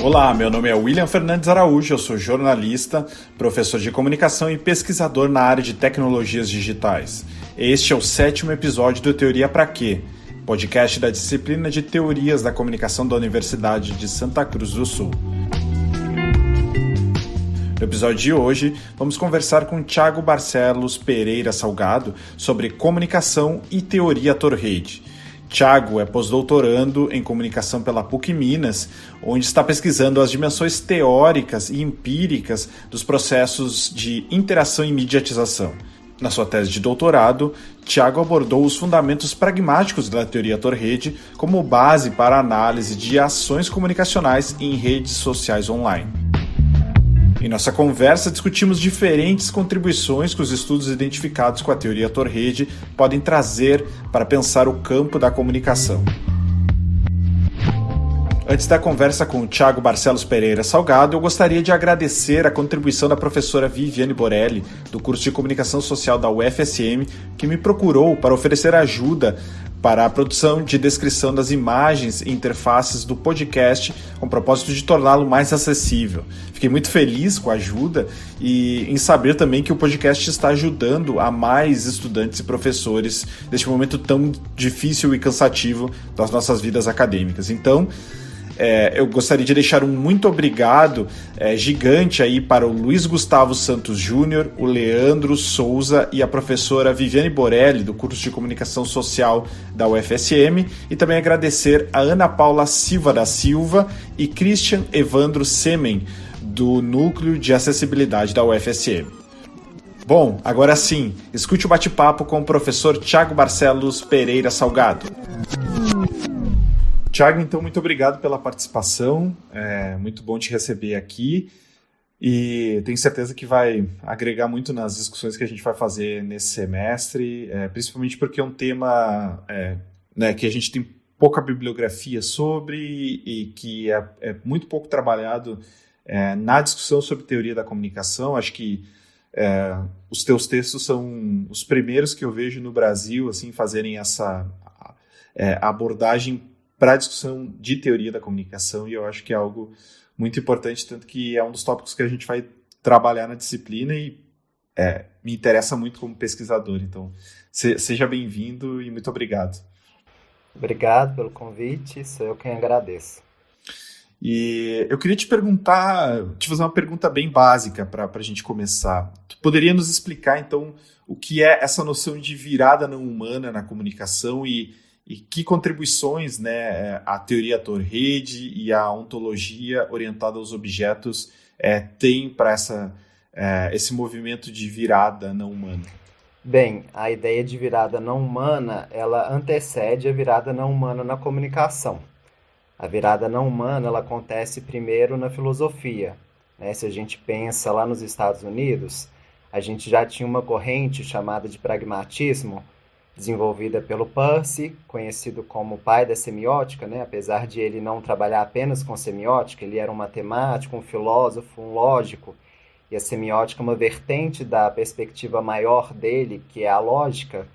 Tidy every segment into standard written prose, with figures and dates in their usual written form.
Olá, meu nome é William Fernandes Araújo, eu sou jornalista, professor de comunicação e pesquisador na área de tecnologias digitais. Este é o 7º episódio do Teoria Pra Quê?, podcast da disciplina de Teorias da Comunicação da Universidade de Santa Cruz do Sul. No episódio de hoje, vamos conversar com Thiago Barcelos Pereira Salgado sobre comunicação e teoria Torrade. Thiago é pós-doutorando em comunicação pela PUC Minas, onde está pesquisando as dimensões teóricas e empíricas dos processos de interação e mediatização. Na sua tese de doutorado, Thiago abordou os fundamentos pragmáticos da teoria Torrade como base para a análise de ações comunicacionais em redes sociais online. Em nossa conversa, discutimos diferentes contribuições que os estudos identificados com a teoria Torrade podem trazer para pensar o campo da comunicação. Antes da conversa com o Thiago Barcelos Pereira Salgado, eu gostaria de agradecer a contribuição da professora Viviane Borelli, do curso de Comunicação Social da UFSM, que me procurou para oferecer ajuda para a produção de descrição das imagens e interfaces do podcast, com o propósito de torná-lo mais acessível. Fiquei muito feliz com a ajuda e em saber também que o podcast está ajudando a mais estudantes e professores neste momento tão difícil e cansativo das nossas vidas acadêmicas. Então, eu gostaria de deixar um muito obrigado gigante aí para o Luiz Gustavo Santos Júnior, o Leandro Souza e a professora Viviane Borelli, do curso de Comunicação Social da UFSM, e também agradecer a Ana Paula Silva da Silva e Christian Evandro Semen, do Núcleo de Acessibilidade da UFSM. Bom, agora sim, escute o bate-papo com o professor Thiago Barcelos Pereira Salgado. Thiago, então, muito obrigado pela participação, é muito bom te receber aqui e tenho certeza que vai agregar muito nas discussões que a gente vai fazer nesse semestre, principalmente porque é um tema que a gente tem pouca bibliografia sobre e que é muito pouco trabalhado na discussão sobre teoria da comunicação. Acho que os teus textos são os primeiros que eu vejo no Brasil assim, fazerem essa abordagem para a discussão de teoria da comunicação, e eu acho que é algo muito importante, tanto que é um dos tópicos que a gente vai trabalhar na disciplina e me interessa muito como pesquisador. Então, seja bem-vindo e muito obrigado. Obrigado pelo convite, sou eu quem agradeço. E eu queria te fazer uma pergunta bem básica para a gente começar. Tu poderia nos explicar, então, o que é essa noção de virada não humana na comunicação e que contribuições a teoria Torrade e a ontologia orientada aos objetos têm para esse movimento de virada não humana? Bem, a ideia de virada não humana, ela antecede a virada não humana na comunicação. A virada não humana, ela acontece primeiro na filosofia, né? Se a gente pensa lá nos Estados Unidos, a gente já tinha uma corrente chamada de pragmatismo, desenvolvida pelo Peirce, conhecido como o pai da semiótica, né? Apesar de ele não trabalhar apenas com semiótica, ele era um matemático, um filósofo, um lógico, e a semiótica é uma vertente da perspectiva maior dele, que é a lógica,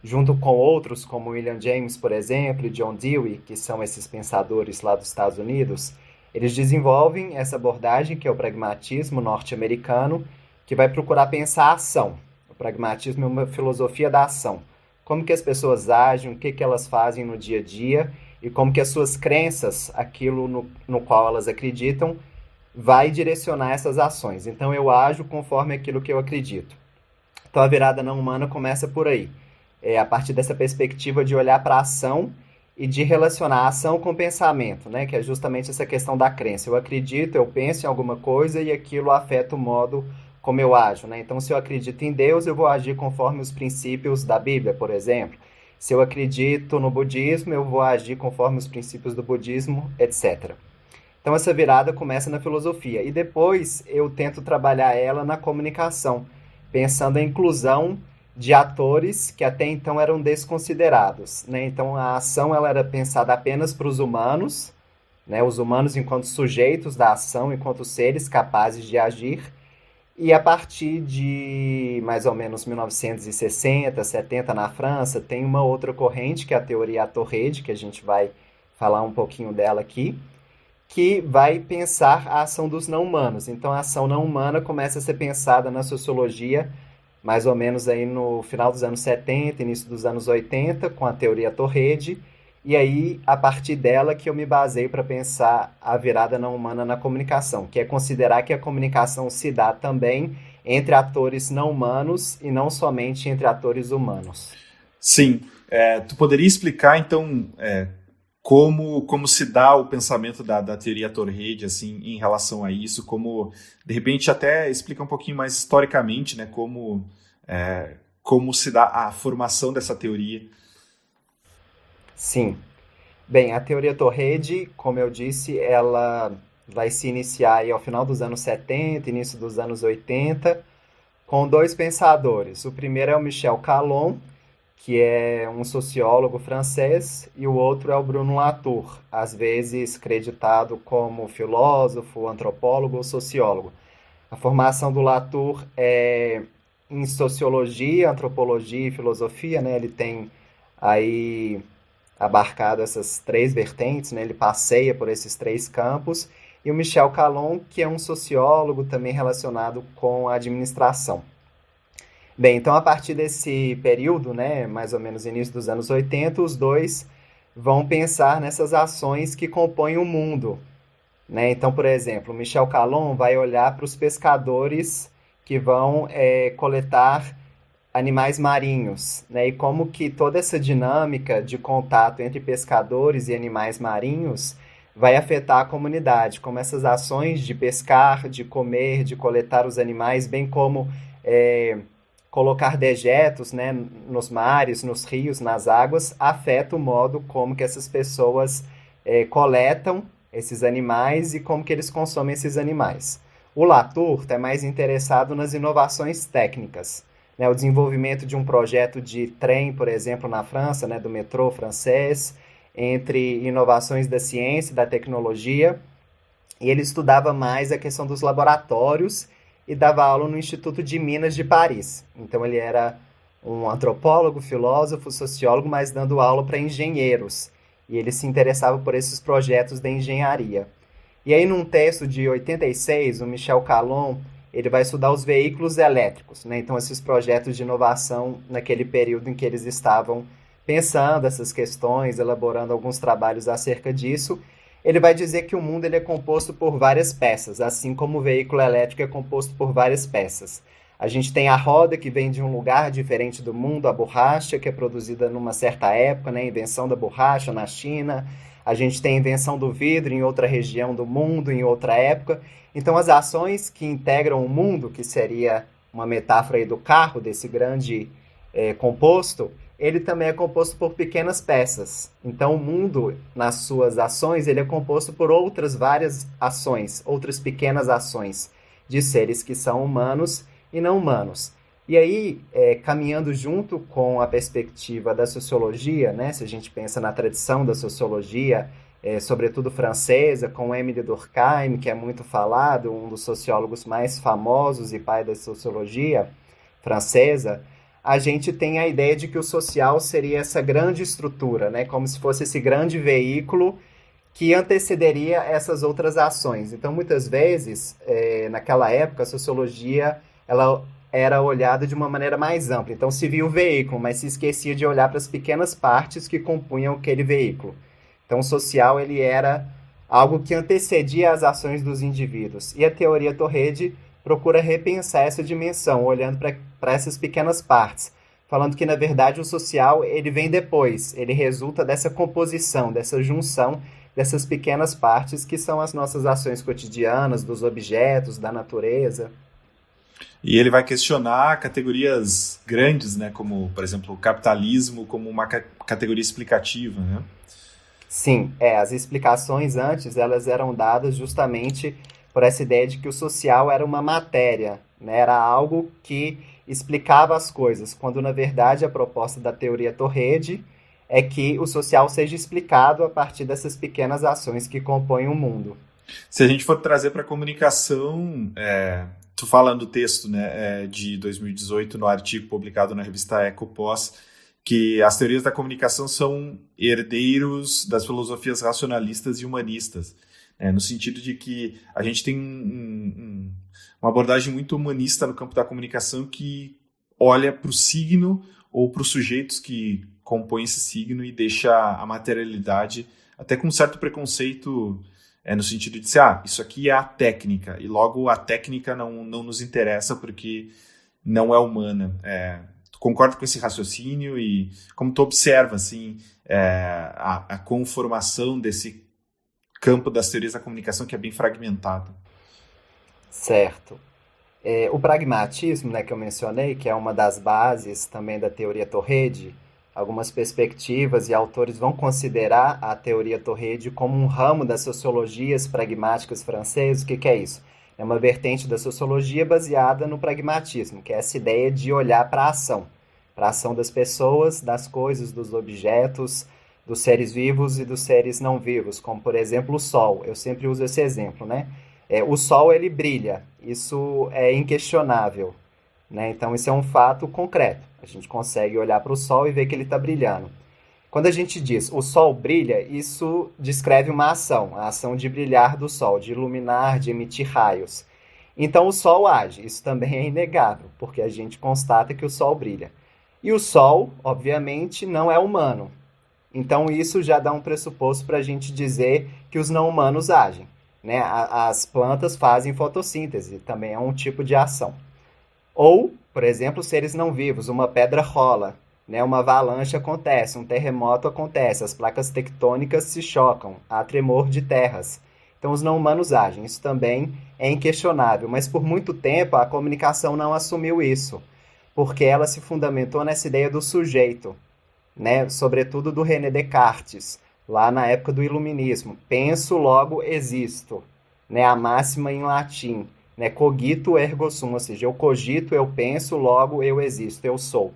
junto com outros como William James, por exemplo, e John Dewey, que são esses pensadores lá dos Estados Unidos. Eles desenvolvem essa abordagem, que é o pragmatismo norte-americano, que vai procurar pensar a ação. O pragmatismo é uma filosofia da ação. Como que as pessoas agem, o que elas fazem no dia a dia e como que as suas crenças, aquilo no qual elas acreditam, vai direcionar essas ações. Então, eu ajo conforme aquilo que eu acredito. Então, a virada não humana começa por aí. A partir dessa perspectiva de olhar para a ação e de relacionar a ação com o pensamento, né? Que é justamente essa questão da crença. Eu acredito, eu penso em alguma coisa e aquilo afeta o modo como eu ajo, né? Então, se eu acredito em Deus, eu vou agir conforme os princípios da Bíblia, por exemplo. Se eu acredito no budismo, eu vou agir conforme os princípios do budismo, etc. Então, essa virada começa na filosofia. E depois eu tento trabalhar ela na comunicação, pensando em inclusão de atores que até então eram desconsiderados, né? Então, a ação ela era pensada apenas para os humanos, né? Os humanos enquanto sujeitos da ação, enquanto seres capazes de agir. E a partir de mais ou menos 1960, 70 na França, tem uma outra corrente, que é a teoria Torrade, que a gente vai falar um pouquinho dela aqui, que vai pensar a ação dos não-humanos. Então, a ação não-humana começa a ser pensada na sociologia mais ou menos aí no final dos anos 70, início dos anos 80, com a teoria Torrede, e aí, a partir dela, que eu me baseio para pensar a virada não humana na comunicação, que é considerar que a comunicação se dá também entre atores não humanos e não somente entre atores humanos. Sim. Tu poderia explicar, então, como se dá o pensamento da teoria Torrede, assim, em relação a isso, como, de repente, até explica um pouquinho mais historicamente, né, como se dá a formação dessa teoria. Sim. Bem, a teoria Torrede, como eu disse, ela vai se iniciar aí ao final dos anos 70, início dos anos 80, com dois pensadores. O primeiro é o Michel Calon, que é um sociólogo francês, e o outro é o Bruno Latour, às vezes creditado como filósofo, antropólogo ou sociólogo. A formação do Latour é em sociologia, antropologia e filosofia, né? Ele tem aí abarcado essas três vertentes, né? Ele passeia por esses três campos. E o Michel Calon, que é um sociólogo também relacionado com a administração. Bem, então a partir desse período, né, mais ou menos início dos anos 80, os dois vão pensar nessas ações que compõem o mundo, né? Então, por exemplo, Michel Calon vai olhar para os pescadores que vão coletar animais marinhos, né? E como que toda essa dinâmica de contato entre pescadores e animais marinhos vai afetar a comunidade, como essas ações de pescar, de comer, de coletar os animais, bem como é, colocar dejetos, né, nos mares, nos rios, nas águas, afeta o modo como que essas pessoas coletam esses animais e como que eles consomem esses animais. O Latour está mais interessado nas inovações técnicas, né, o desenvolvimento de um projeto de trem, por exemplo, na França, né, do metrô francês, entre inovações da ciência e da tecnologia, e ele estudava mais a questão dos laboratórios e dava aula no Instituto de Minas de Paris. Então ele era um antropólogo, filósofo, sociólogo, mas dando aula para engenheiros. E ele se interessava por esses projetos de engenharia. E aí, num texto de 86, o Michel Calon ele vai estudar os veículos elétricos, né? Então, esses projetos de inovação naquele período em que eles estavam pensando essas questões, elaborando alguns trabalhos acerca disso. Ele vai dizer que o mundo ele é composto por várias peças, assim como o veículo elétrico é composto por várias peças. A gente tem a roda, que vem de um lugar diferente do mundo, a borracha, que é produzida numa certa época, né? A invenção da borracha na China. A gente tem a invenção do vidro em outra região do mundo, em outra época. Então, as ações que integram o mundo, que seria uma metáfora aí do carro, desse grande composto, ele também é composto por pequenas peças. Então, o mundo, nas suas ações, ele é composto por outras várias ações, outras pequenas ações de seres que são humanos e não humanos. E aí, caminhando junto com a perspectiva da sociologia, né, se a gente pensa na tradição da sociologia, sobretudo francesa, com Émile Durkheim, que é muito falado, um dos sociólogos mais famosos e pai da sociologia francesa, a gente tem a ideia de que o social seria essa grande estrutura, né, como se fosse esse grande veículo que antecederia essas outras ações. Então, muitas vezes, naquela época, a sociologia ela era olhada de uma maneira mais ampla. Então, se via o veículo, mas se esquecia de olhar para as pequenas partes que compunham aquele veículo. Então, o social ele era algo que antecedia as ações dos indivíduos. E a teoria Torrede procura repensar essa dimensão, olhando para essas pequenas partes, falando que, na verdade, o social ele vem depois, ele resulta dessa composição, dessa junção dessas pequenas partes que são as nossas ações cotidianas, dos objetos, da natureza. E ele vai questionar categorias grandes, né, como, por exemplo, o capitalismo como uma categoria explicativa, né? Sim, as explicações antes elas eram dadas justamente por essa ideia de que o social era uma matéria, né? Era algo que explicava as coisas, quando na verdade a proposta da teoria Torrede é que o social seja explicado a partir dessas pequenas ações que compõem o mundo. Se a gente for trazer para a comunicação, tu fala no texto, né, de 2018, no artigo publicado na revista Ecopós, que as teorias da comunicação são herdeiros das filosofias racionalistas e humanistas. no sentido de que a gente tem uma abordagem muito humanista no campo da comunicação que olha para o signo ou para os sujeitos que compõem esse signo e deixa a materialidade até com um certo preconceito, no sentido de ser, isso aqui é a técnica, e logo a técnica não nos interessa porque não é humana. Tu concorda com esse raciocínio e como tu observa assim, a conformação desse campo das teorias da comunicação que é bem fragmentado? Certo. O pragmatismo, né, que eu mencionei, que é uma das bases também da teoria Torrede, algumas perspectivas e autores vão considerar a teoria Torrede como um ramo das sociologias pragmáticas francesas. O que que é isso? É uma vertente da sociologia baseada no pragmatismo, que é essa ideia de olhar para a ação das pessoas, das coisas, dos objetos, dos seres vivos e dos seres não vivos, como por exemplo o Sol. Eu sempre uso esse exemplo, né? O Sol ele brilha, isso é inquestionável, né? Então isso é um fato concreto. A gente consegue olhar para o Sol e ver que ele está brilhando. Quando a gente diz o Sol brilha, isso descreve uma ação, a ação de brilhar do Sol, de iluminar, de emitir raios. Então o Sol age, isso também é inegável, porque a gente constata que o Sol brilha. E o Sol, obviamente, não é humano. Então isso já dá um pressuposto para a gente dizer que os não humanos agem, né? As plantas fazem fotossíntese, também é um tipo de ação. Ou, por exemplo, seres não vivos, uma pedra rola, né? Uma avalanche acontece, um terremoto acontece, as placas tectônicas se chocam, há tremor de terras. Então os não humanos agem, isso também é inquestionável, mas por muito tempo a comunicação não assumiu isso, porque ela se fundamentou nessa ideia do sujeito, né? Sobretudo do René Descartes, lá na época do Iluminismo. Penso, logo existo, né? A máxima em latim, né? Cogito ergo sum, ou seja, eu cogito, eu penso, logo eu existo, eu sou.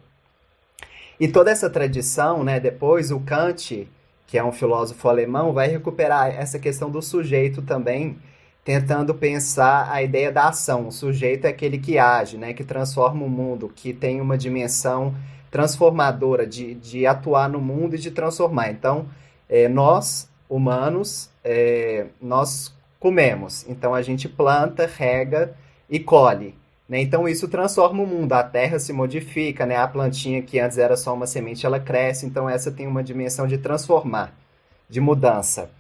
E toda essa tradição, né? Depois o Kant, que é um filósofo alemão, vai recuperar essa questão do sujeito também, tentando pensar a ideia da ação. O sujeito é aquele que age, né? Que transforma o mundo, que tem uma dimensão transformadora de atuar no mundo e de transformar. Então, nós, humanos, nós comemos. Então, a gente planta, rega e colhe, né? Então, isso transforma o mundo. A terra se modifica, né? A plantinha que antes era só uma semente, ela cresce. Então, essa tem uma dimensão de transformar, de mudança.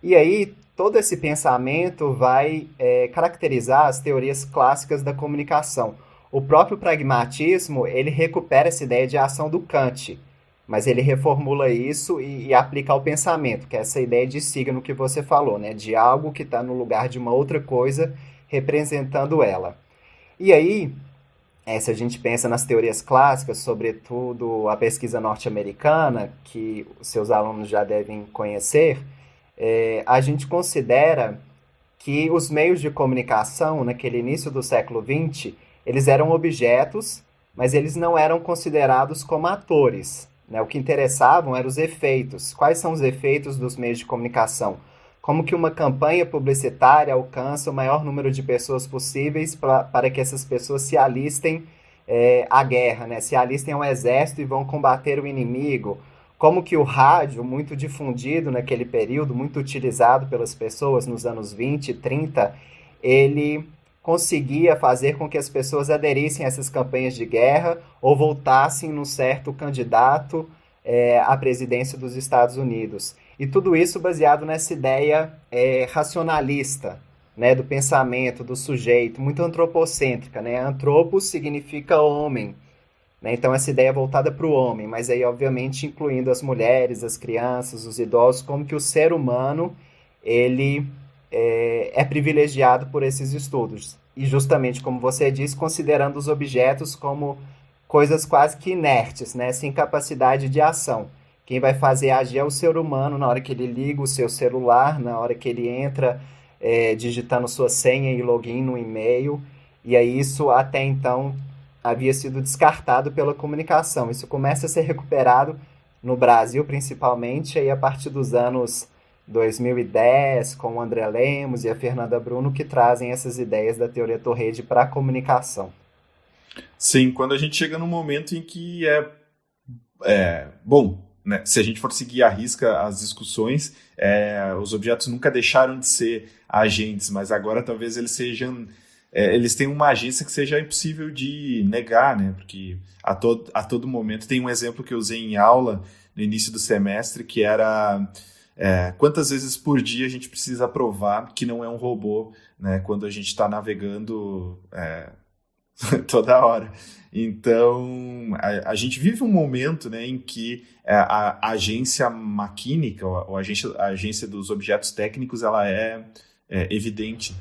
E aí, todo esse pensamento vai caracterizar as teorias clássicas da comunicação. O próprio pragmatismo, ele recupera essa ideia de ação do Kant, mas ele reformula isso e aplica ao pensamento, que é essa ideia de signo que você falou, né? De algo que está no lugar de uma outra coisa, representando ela. E aí, se a gente pensa nas teorias clássicas, sobretudo a pesquisa norte-americana, que os seus alunos já devem conhecer, a gente considera que os meios de comunicação, naquele início do século XX, eles eram objetos, mas eles não eram considerados como atores, né? O que interessavam eram os efeitos. Quais são os efeitos dos meios de comunicação? Como que uma campanha publicitária alcança o maior número de pessoas possíveis para que essas pessoas se alistem à guerra, né? Se alistem ao exército e vão combater o inimigo. Como que o rádio, muito difundido naquele período, muito utilizado pelas pessoas nos anos 20, 30, ele conseguia fazer com que as pessoas aderissem a essas campanhas de guerra ou voltassem num certo candidato à presidência dos Estados Unidos. E tudo isso baseado nessa ideia racionalista, né, do pensamento, do sujeito, muito antropocêntrica, né? Antropos significa homem, né? Então essa ideia é voltada para o homem, mas aí obviamente incluindo as mulheres, as crianças, os idosos, como que o ser humano ele é privilegiado por esses estudos. E justamente como você disse, considerando os objetos como coisas quase que inertes, né? Sem capacidade de ação. Quem vai fazer agir é o ser humano na hora que ele liga o seu celular, na hora que ele entra digitando sua senha e login no e-mail. E aí isso até então havia sido descartado pela comunicação. Isso começa a ser recuperado no Brasil, principalmente, aí a partir dos anos 2010, com o André Lemos e a Fernanda Bruno, que trazem essas ideias da teoria Torrede para a comunicação. Sim, quando a gente chega num momento em que bom, né, se a gente for seguir à risca as discussões, os objetos nunca deixaram de ser agentes, mas agora talvez eles sejam... eles têm uma agência que seja impossível de negar, né? Porque a todo momento tem um exemplo que eu usei em aula no início do semestre, que era quantas vezes por dia a gente precisa provar que não é um robô, né? Quando a gente está navegando toda hora. Então, a gente vive um momento, né, em que a agência maquínica, ou a agência dos objetos técnicos, ela é evidente.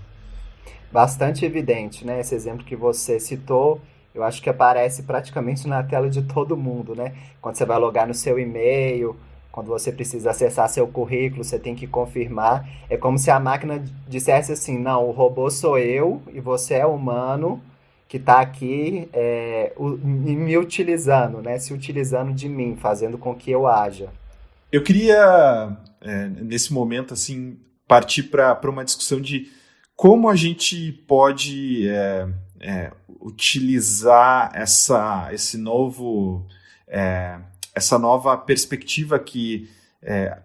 Bastante evidente, né? Esse exemplo que você citou, eu acho que aparece praticamente na tela de todo mundo, né? Quando você vai logar no seu e-mail, quando você precisa acessar seu currículo, você tem que confirmar. É como se a máquina dissesse assim, não, o robô sou eu e você é humano que está aqui me utilizando, né? Se utilizando de mim, fazendo com que eu haja. Eu queria, nesse momento, assim, partir para uma discussão de como a gente pode utilizar essa nova perspectiva que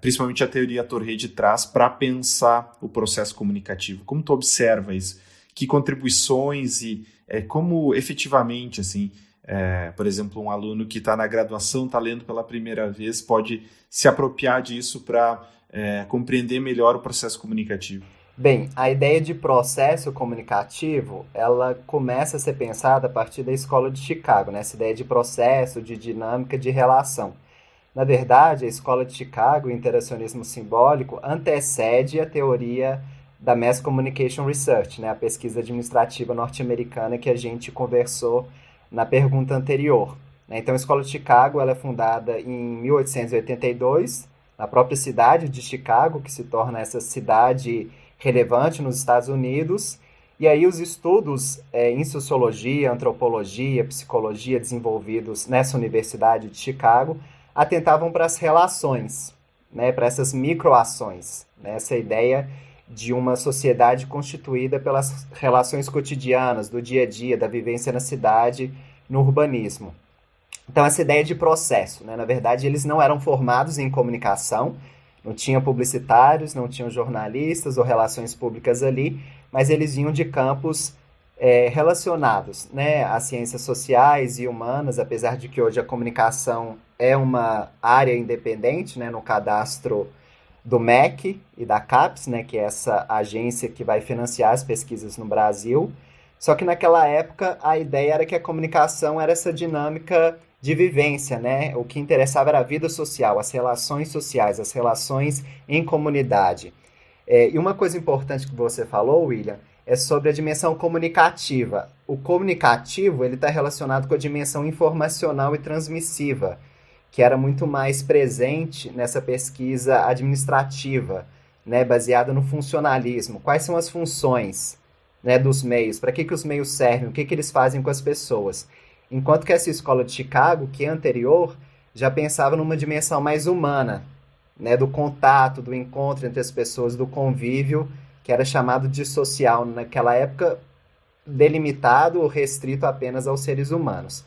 principalmente a teoria Torredi traz para pensar o processo comunicativo. Como tu observa isso? Que contribuições e como efetivamente, assim, por exemplo, um aluno que está na graduação, está lendo pela primeira vez, pode se apropriar disso para compreender melhor o processo comunicativo? Bem, a ideia de processo comunicativo, ela começa a ser pensada a partir da Escola de Chicago, né? Essa ideia de processo, de dinâmica, de relação. Na verdade, a Escola de Chicago, o interacionismo simbólico, antecede a teoria da Mass Communication Research, né? A pesquisa administrativa norte-americana que a gente conversou na pergunta anterior. Então, a Escola de Chicago ela é fundada em 1882, na própria cidade de Chicago, que se torna essa cidade relevante nos Estados Unidos, e aí os estudos em sociologia, antropologia, psicologia desenvolvidos nessa Universidade de Chicago atentavam para as relações, né, para essas microações, né, essa ideia de uma sociedade constituída pelas relações cotidianas, do dia a dia, da vivência na cidade, no urbanismo. Então, essa ideia de processo, né, na verdade, eles não eram formados em comunicação, não tinham publicitários, não tinham jornalistas ou relações públicas ali, mas eles vinham de campos relacionados, né, às ciências sociais e humanas, apesar de que hoje a comunicação é uma área independente, né, no cadastro do MEC e da CAPES, né, que é essa agência que vai financiar as pesquisas no Brasil. Só que naquela época a ideia era que a comunicação era essa dinâmica de vivência, né? O que interessava era a vida social, as relações sociais, as relações em comunidade. E uma coisa importante que você falou, William, é sobre a dimensão comunicativa. O comunicativo ele está relacionado com a dimensão informacional e transmissiva, que era muito mais presente nessa pesquisa administrativa, né, baseada no funcionalismo. Quais são as funções, né, dos meios? Para que os meios servem? O que eles fazem com as pessoas? Enquanto que essa escola de Chicago, que é anterior, já pensava numa dimensão mais humana, né, do contato, do encontro entre as pessoas, do convívio, que era chamado de social naquela época, delimitado ou restrito apenas aos seres humanos.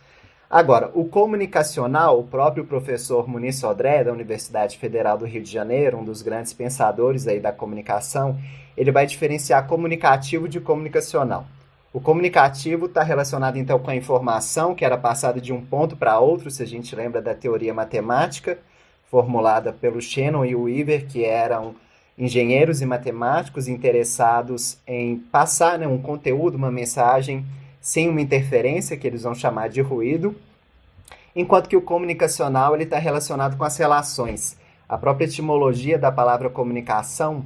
Agora, o comunicacional, o próprio professor Muniz Sodré, da Universidade Federal do Rio de Janeiro, um dos grandes pensadores aí da comunicação, ele vai diferenciar comunicativo de comunicacional. O comunicativo está relacionado, então, com a informação que era passada de um ponto para outro, se a gente lembra da teoria matemática, formulada pelo Shannon e o Weaver, que eram engenheiros e matemáticos interessados em passar, né, um conteúdo, uma mensagem, sem uma interferência, que eles vão chamar de ruído, enquanto que o comunicacional está relacionado com as relações. A própria etimologia da palavra comunicação,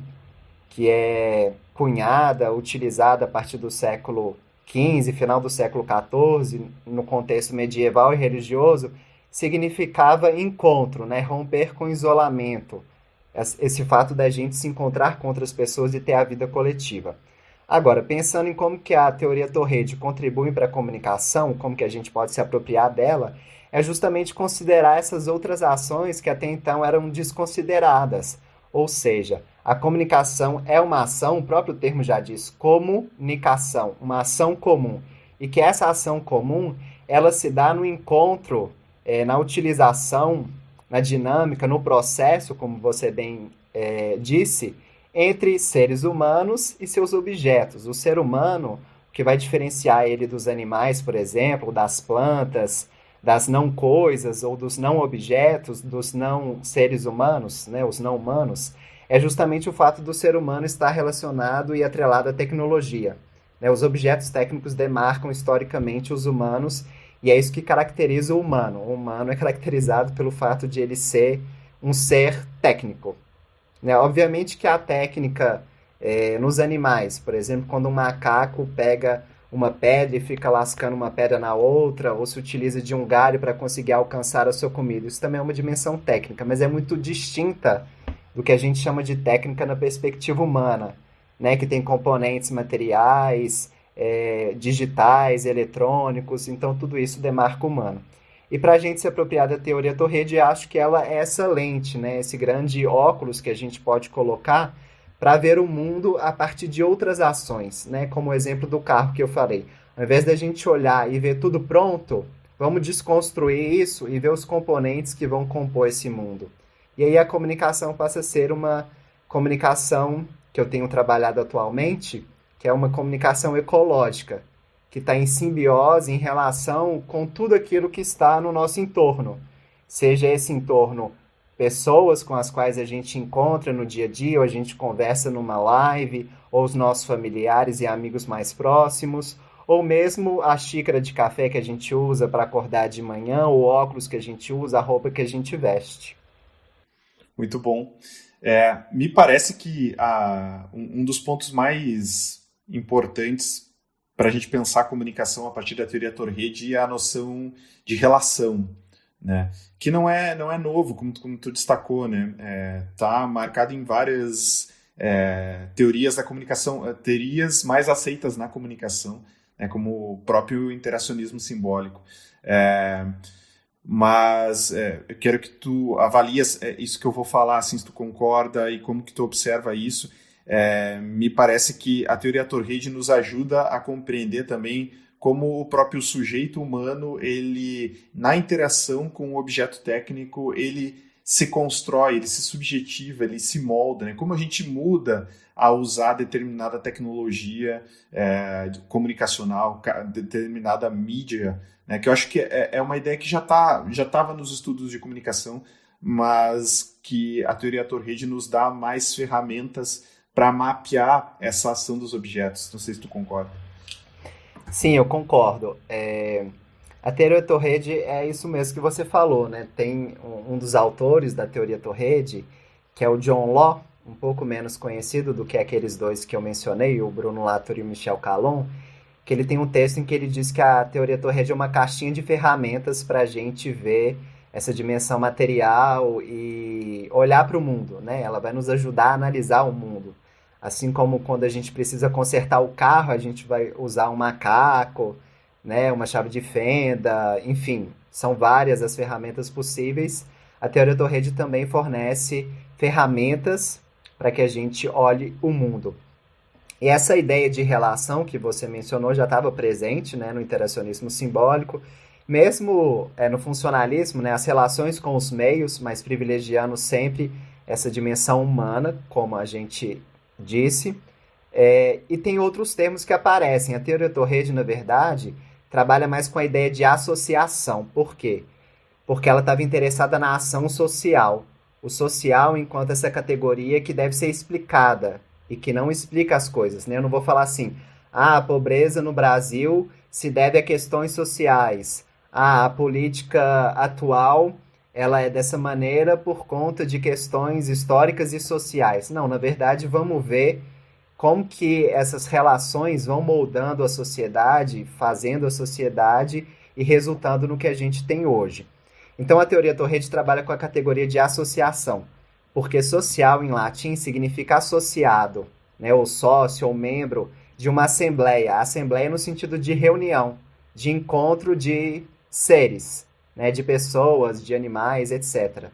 que é cunhada, utilizada a partir do século XV, final do século XIV, no contexto medieval e religioso, significava encontro, né? Romper com isolamento. Esse fato da gente se encontrar com outras pessoas e ter a vida coletiva. Agora, pensando em como que a teoria Torredi contribui para a comunicação, como que a gente pode se apropriar dela, é justamente considerar essas outras ações que até então eram desconsideradas. Ou seja, a comunicação é uma ação, o próprio termo já diz, comunicação, uma ação comum. E que essa ação comum, ela se dá no encontro, na utilização na dinâmica, no processo, como você bem disse, entre seres humanos e seus objetos. O ser humano, o que vai diferenciar ele dos animais, por exemplo, das plantas, das não coisas ou dos não objetos, dos não seres humanos, né, os não humanos, é justamente o fato do ser humano estar relacionado e atrelado à tecnologia. Né? Os objetos técnicos demarcam historicamente os humanos e é isso que caracteriza o humano. O humano é caracterizado pelo fato de ele ser um ser técnico. Né? Obviamente que a técnica nos animais, por exemplo, quando um macaco pega uma pedra e fica lascando uma pedra na outra, ou se utiliza de um galho para conseguir alcançar a sua comida. Isso também é uma dimensão técnica, mas é muito distinta do que a gente chama de técnica na perspectiva humana, né? Que tem componentes materiais, digitais, eletrônicos, então tudo isso demarca o humano. E para a gente se apropriar da teoria Torredi, acho que ela é essa lente, né? Esse grande óculos que a gente pode colocar para ver o mundo a partir de outras ações, né? Como o exemplo do carro que eu falei. Ao invés da gente olhar e ver tudo pronto, vamos desconstruir isso e ver os componentes que vão compor esse mundo. E aí a comunicação passa a ser uma comunicação que eu tenho trabalhado atualmente, que é uma comunicação ecológica, que está em simbiose, em relação com tudo aquilo que está no nosso entorno. Seja esse entorno pessoas com as quais a gente encontra no dia a dia, ou a gente conversa numa live, ou os nossos familiares e amigos mais próximos, ou mesmo a xícara de café que a gente usa para acordar de manhã, o óculos que a gente usa, a roupa que a gente veste. Muito bom. Me parece que um dos pontos mais importantes para a gente pensar a comunicação a partir da teoria Torredi é a noção de relação, né? Que não é novo, como tu destacou, né? Tá marcado em várias teorias da comunicação, teorias mais aceitas na comunicação, né? Como o próprio interacionismo simbólico. Mas eu quero que tu avalias isso que eu vou falar, assim, se tu concorda e como que tu observa isso. Me parece que a teoria Torredi nos ajuda a compreender também como o próprio sujeito humano, ele, na interação com o objeto técnico, ele se constrói, ele se subjetiva, ele se molda, né? Como a gente muda a usar determinada tecnologia comunicacional, determinada mídia, né? Que eu acho que é uma ideia que já estava nos estudos de comunicação, mas que a teoria Torredi nos dá mais ferramentas para mapear essa ação dos objetos. Não sei se tu concorda. Sim, eu concordo. A teoria Torredi é isso mesmo que você falou, né? Tem um dos autores da teoria Torredi, que é o John Law, um pouco menos conhecido do que aqueles dois que eu mencionei, o Bruno Latour e o Michel Calon, que ele tem um texto em que ele diz que a teoria Torredi é uma caixinha de ferramentas para a gente ver essa dimensão material e olhar para o mundo, né? Ela vai nos ajudar a analisar o mundo. Assim como quando a gente precisa consertar o carro, a gente vai usar um macaco, né, uma chave de fenda, enfim, são várias as ferramentas possíveis. A teoria Torredi também fornece ferramentas para que a gente olhe o mundo. E essa ideia de relação que você mencionou já estava presente, né, no interacionismo simbólico, mesmo no funcionalismo, né, as relações com os meios, mas privilegiando sempre essa dimensão humana, como a gente disse, e tem outros termos que aparecem. A teoria Torredi, na verdade, trabalha mais com a ideia de associação. Por quê? Porque ela estava interessada na ação social. O social enquanto essa categoria que deve ser explicada e que não explica as coisas, né? Eu não vou falar assim, a pobreza no Brasil se deve a questões sociais. A política atual ela é dessa maneira por conta de questões históricas e sociais. Não, na verdade, vamos ver como que essas relações vão moldando a sociedade, fazendo a sociedade e resultando no que a gente tem hoje. Então, a teoria Torredi trabalha com a categoria de associação, porque social, em latim, significa associado, né, ou sócio, ou membro de uma assembleia. Assembleia no sentido de reunião, de encontro de seres, né, de pessoas, de animais, etc.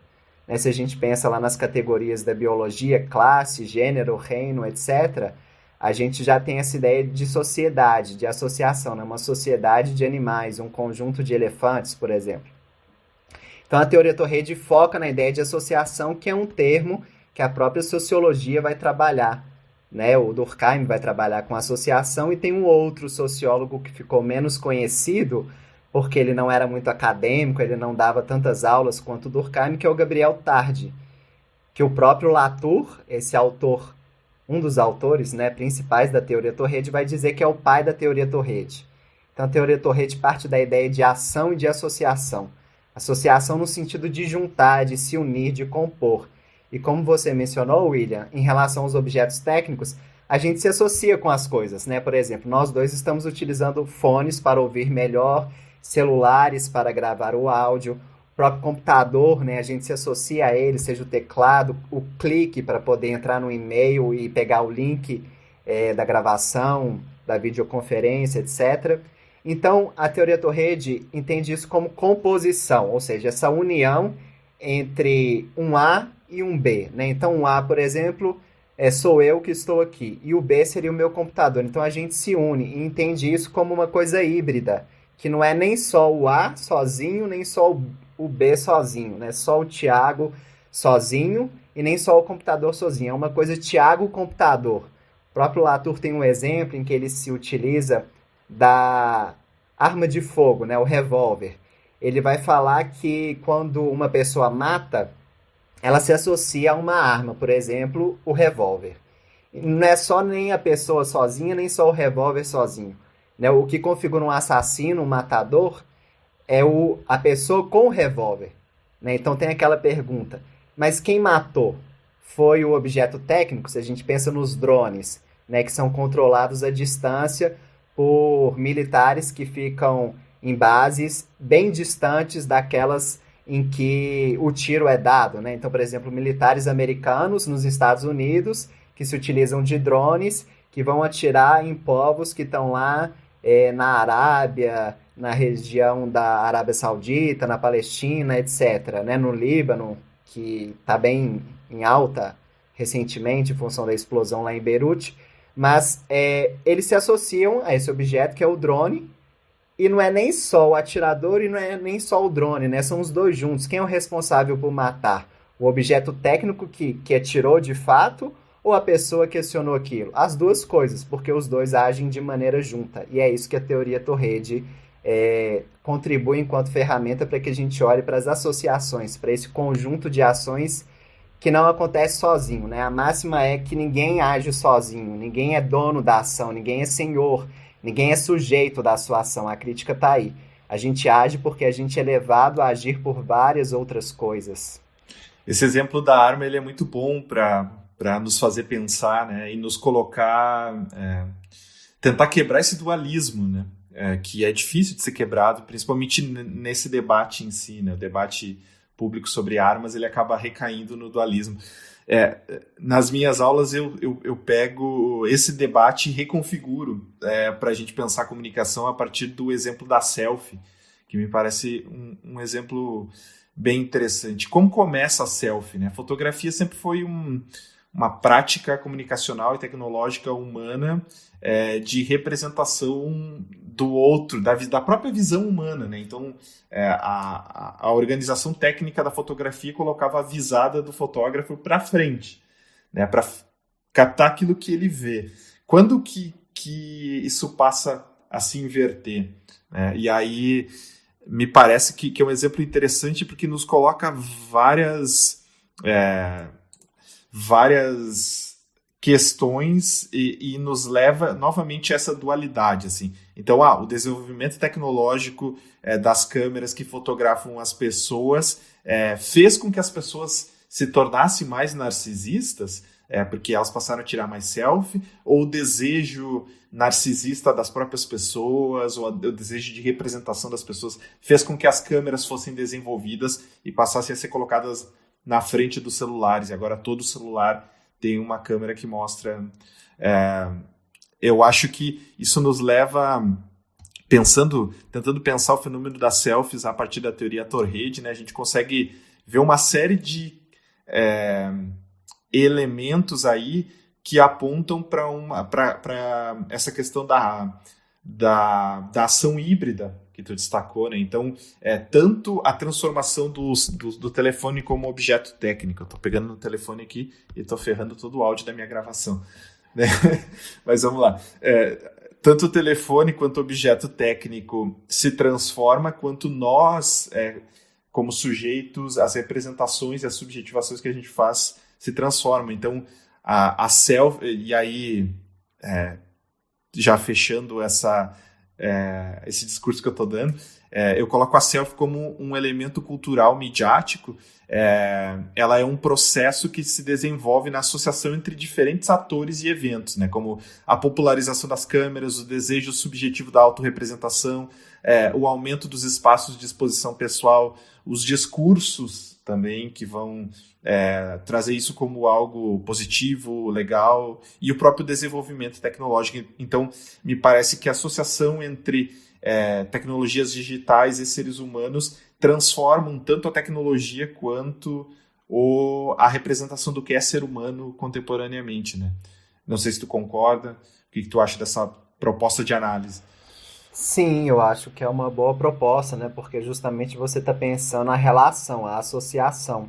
Né, se a gente pensa lá nas categorias da biologia, classe, gênero, reino, etc., a gente já tem essa ideia de sociedade, de associação, né, uma sociedade de animais, um conjunto de elefantes, por exemplo. Então, a teoria torrede foca na ideia de associação, que é um termo que a própria sociologia vai trabalhar, né? O Durkheim vai trabalhar com associação, e tem um outro sociólogo que ficou menos conhecido, porque ele não era muito acadêmico, ele não dava tantas aulas quanto o Durkheim, que é o Gabriel Tarde, que o próprio Latour, esse autor, um dos autores, né, principais da teoria torrede, vai dizer que é o pai da teoria torrede. Então, a teoria torrede parte da ideia de ação e de associação. Associação no sentido de juntar, de se unir, de compor. E como você mencionou, William, em relação aos objetos técnicos, a gente se associa com as coisas, né? Por exemplo, nós dois estamos utilizando fones para ouvir melhor, celulares para gravar o áudio, o próprio computador, né? A gente se associa a ele, seja o teclado, o clique para poder entrar no e-mail e pegar o link da gravação, da videoconferência, etc. Então, a teoria torrede entende isso como composição, ou seja, essa união entre um A e um B, né? Então, um A, por exemplo, sou eu que estou aqui, e o B seria o meu computador. Então, a gente se une e entende isso como uma coisa híbrida, que não é nem só o A sozinho, nem só o B sozinho, né? Só o Tiago sozinho e nem só o computador sozinho. É uma coisa Tiago-computador. O próprio Latour tem um exemplo em que ele se utiliza da arma de fogo, né? O revólver. Ele vai falar que quando uma pessoa mata, ela se associa a uma arma, por exemplo, o revólver. Não é só nem a pessoa sozinha, nem só o revólver sozinho, né? O que configura um assassino, um matador, é a pessoa com o revólver, né? Então tem aquela pergunta, mas quem matou? Foi o objeto técnico? Se a gente pensa nos drones, né, que são controlados à distância por militares que ficam em bases bem distantes daquelas em que o tiro é dado, né? Então, por exemplo, militares americanos nos Estados Unidos que se utilizam de drones que vão atirar em povos que estão lá na Arábia, na região da Arábia Saudita, na Palestina, etc., né? No Líbano, que está bem em alta recentemente em função da explosão lá em Beirute. Mas eles se associam a esse objeto que é o drone, e não é nem só o atirador e não é nem só o drone, né? São os dois juntos. Quem é o responsável por matar? O objeto técnico que atirou de fato ou a pessoa que acionou aquilo? As duas coisas, porque os dois agem de maneira junta. E é isso que a teoria torrede contribui enquanto ferramenta para que a gente olhe para as associações, para esse conjunto de ações que não acontece sozinho, né? A máxima é que ninguém age sozinho, ninguém é dono da ação, ninguém é senhor, ninguém é sujeito da sua ação. A crítica está aí. A gente age porque a gente é levado a agir por várias outras coisas. Esse exemplo da arma ele é muito bom para nos fazer pensar, né? E nos colocar, tentar quebrar esse dualismo, né? Que é difícil de ser quebrado, principalmente nesse debate em si, né? O debate público sobre armas, ele acaba recaindo no dualismo. Nas minhas aulas eu pego esse debate e reconfiguro para a gente pensar a comunicação a partir do exemplo da selfie, que me parece um exemplo bem interessante. Como começa a selfie, né? A fotografia sempre foi uma prática comunicacional e tecnológica humana de representação do outro, da própria visão humana, né? Então, a organização técnica da fotografia colocava a visada do fotógrafo para frente, né? Para captar aquilo que ele vê. Quando que isso passa a se inverter, né? E aí me parece que é um exemplo interessante porque nos coloca várias questões e nos leva novamente a essa dualidade, assim. Então, o desenvolvimento tecnológico das câmeras que fotografam as pessoas fez com que as pessoas se tornassem mais narcisistas, porque elas passaram a tirar mais selfie, ou o desejo narcisista das próprias pessoas, ou o desejo de representação das pessoas fez com que as câmeras fossem desenvolvidas e passassem a ser colocadas na frente dos celulares, e agora todo celular tem uma câmera que mostra. Eu acho que isso nos leva, tentando pensar o fenômeno das selfies a partir da teoria torrede, né? A gente consegue ver uma série de elementos aí que apontam para essa questão da ação híbrida que tu destacou, né? Então, tanto a transformação do telefone como objeto técnico. Eu tô pegando no telefone aqui e tô ferrando todo o áudio da minha gravação, né? Mas vamos lá. Tanto o telefone quanto o objeto técnico se transforma, quanto nós, como sujeitos, as representações e as subjetivações que a gente faz se transformam. Então, a selfie, e aí, já fechando esse discurso que eu estou dando, eu coloco a selfie como um elemento cultural midiático. Ela é um processo que se desenvolve na associação entre diferentes atores e eventos, né? Como a popularização das câmeras, o desejo subjetivo da autorrepresentação, o aumento dos espaços de exposição pessoal, os discursos também que vão trazer isso como algo positivo, legal, e o próprio desenvolvimento tecnológico. Então, me parece que a associação entre tecnologias digitais e seres humanos transformam tanto a tecnologia quanto a representação do que é ser humano contemporaneamente, né? Não sei se tu concorda, o que tu acha dessa proposta de análise? Sim, eu acho que é uma boa proposta, né? Porque justamente você está pensando a relação, a associação,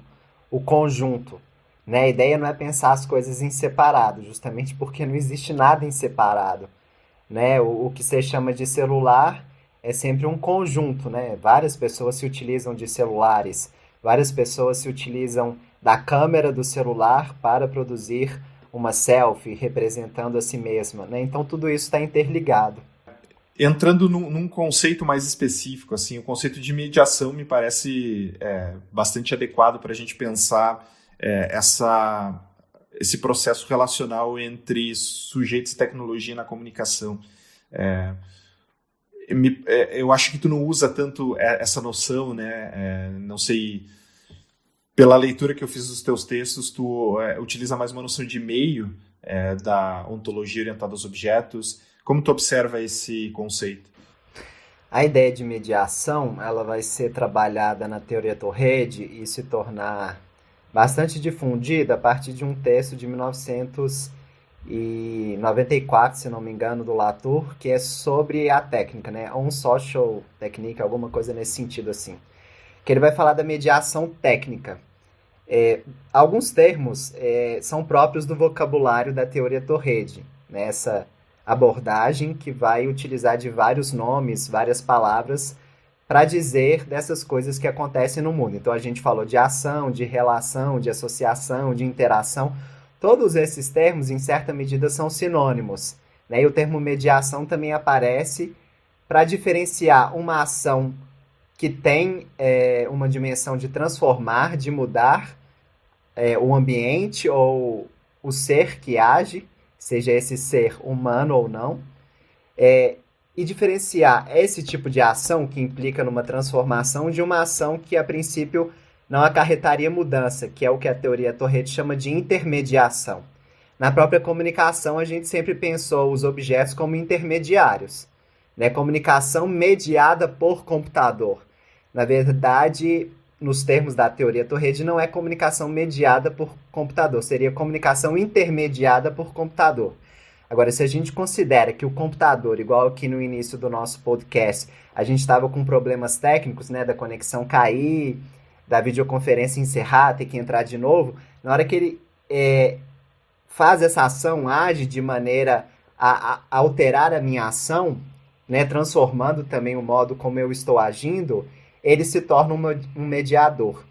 o conjunto, né? A ideia não é pensar as coisas em separado, justamente porque não existe nada em separado, né? O que você chama de celular é sempre um conjunto, né? Várias pessoas se utilizam de celulares, várias pessoas se utilizam da câmera do celular para produzir uma selfie representando a si mesma, né? Então tudo isso está interligado. Entrando num conceito mais específico, assim, o conceito de mediação me parece bastante adequado para a gente pensar esse processo relacional entre sujeitos e tecnologia na comunicação. Eu acho que tu não usa tanto essa noção, né? Não sei, pela leitura que eu fiz dos teus textos, tu utiliza mais uma noção de meio, da ontologia orientada aos objetos. Como tu observa esse conceito? A ideia de mediação, ela vai ser trabalhada na teoria Torrede e se tornar bastante difundida a partir de um texto de 1994, se não me engano, do Latour, que é sobre a técnica, né? On social technique, alguma coisa nesse sentido assim. Que ele vai falar da mediação técnica. Alguns termos são próprios do vocabulário da teoria Torrede, né? Essa abordagem que vai utilizar de vários nomes, várias palavras, para dizer dessas coisas que acontecem no mundo. Então a gente falou de ação, de relação, de associação, de interação. Todos esses termos, em certa medida, são sinônimos, né? E o termo mediação também aparece para diferenciar uma ação que tem uma dimensão de transformar, de mudar o ambiente ou o ser que age, seja esse ser humano ou não, e diferenciar esse tipo de ação que implica numa transformação de uma ação que, a princípio, não acarretaria mudança, que é o que a teoria Torrede chama de intermediação. Na própria comunicação, a gente sempre pensou os objetos como intermediários, né? Comunicação mediada por computador. Na verdade, nos termos da teoria Torrede, não é comunicação mediada por computador, seria comunicação intermediada por computador. Agora, se a gente considera que o computador, igual aqui no início do nosso podcast, a gente estava com problemas técnicos, né, da conexão cair, da videoconferência encerrar, ter que entrar de novo, na hora que ele faz essa ação, age de maneira a alterar a minha ação, né, transformando também o modo como eu estou agindo, ele se torna um mediador.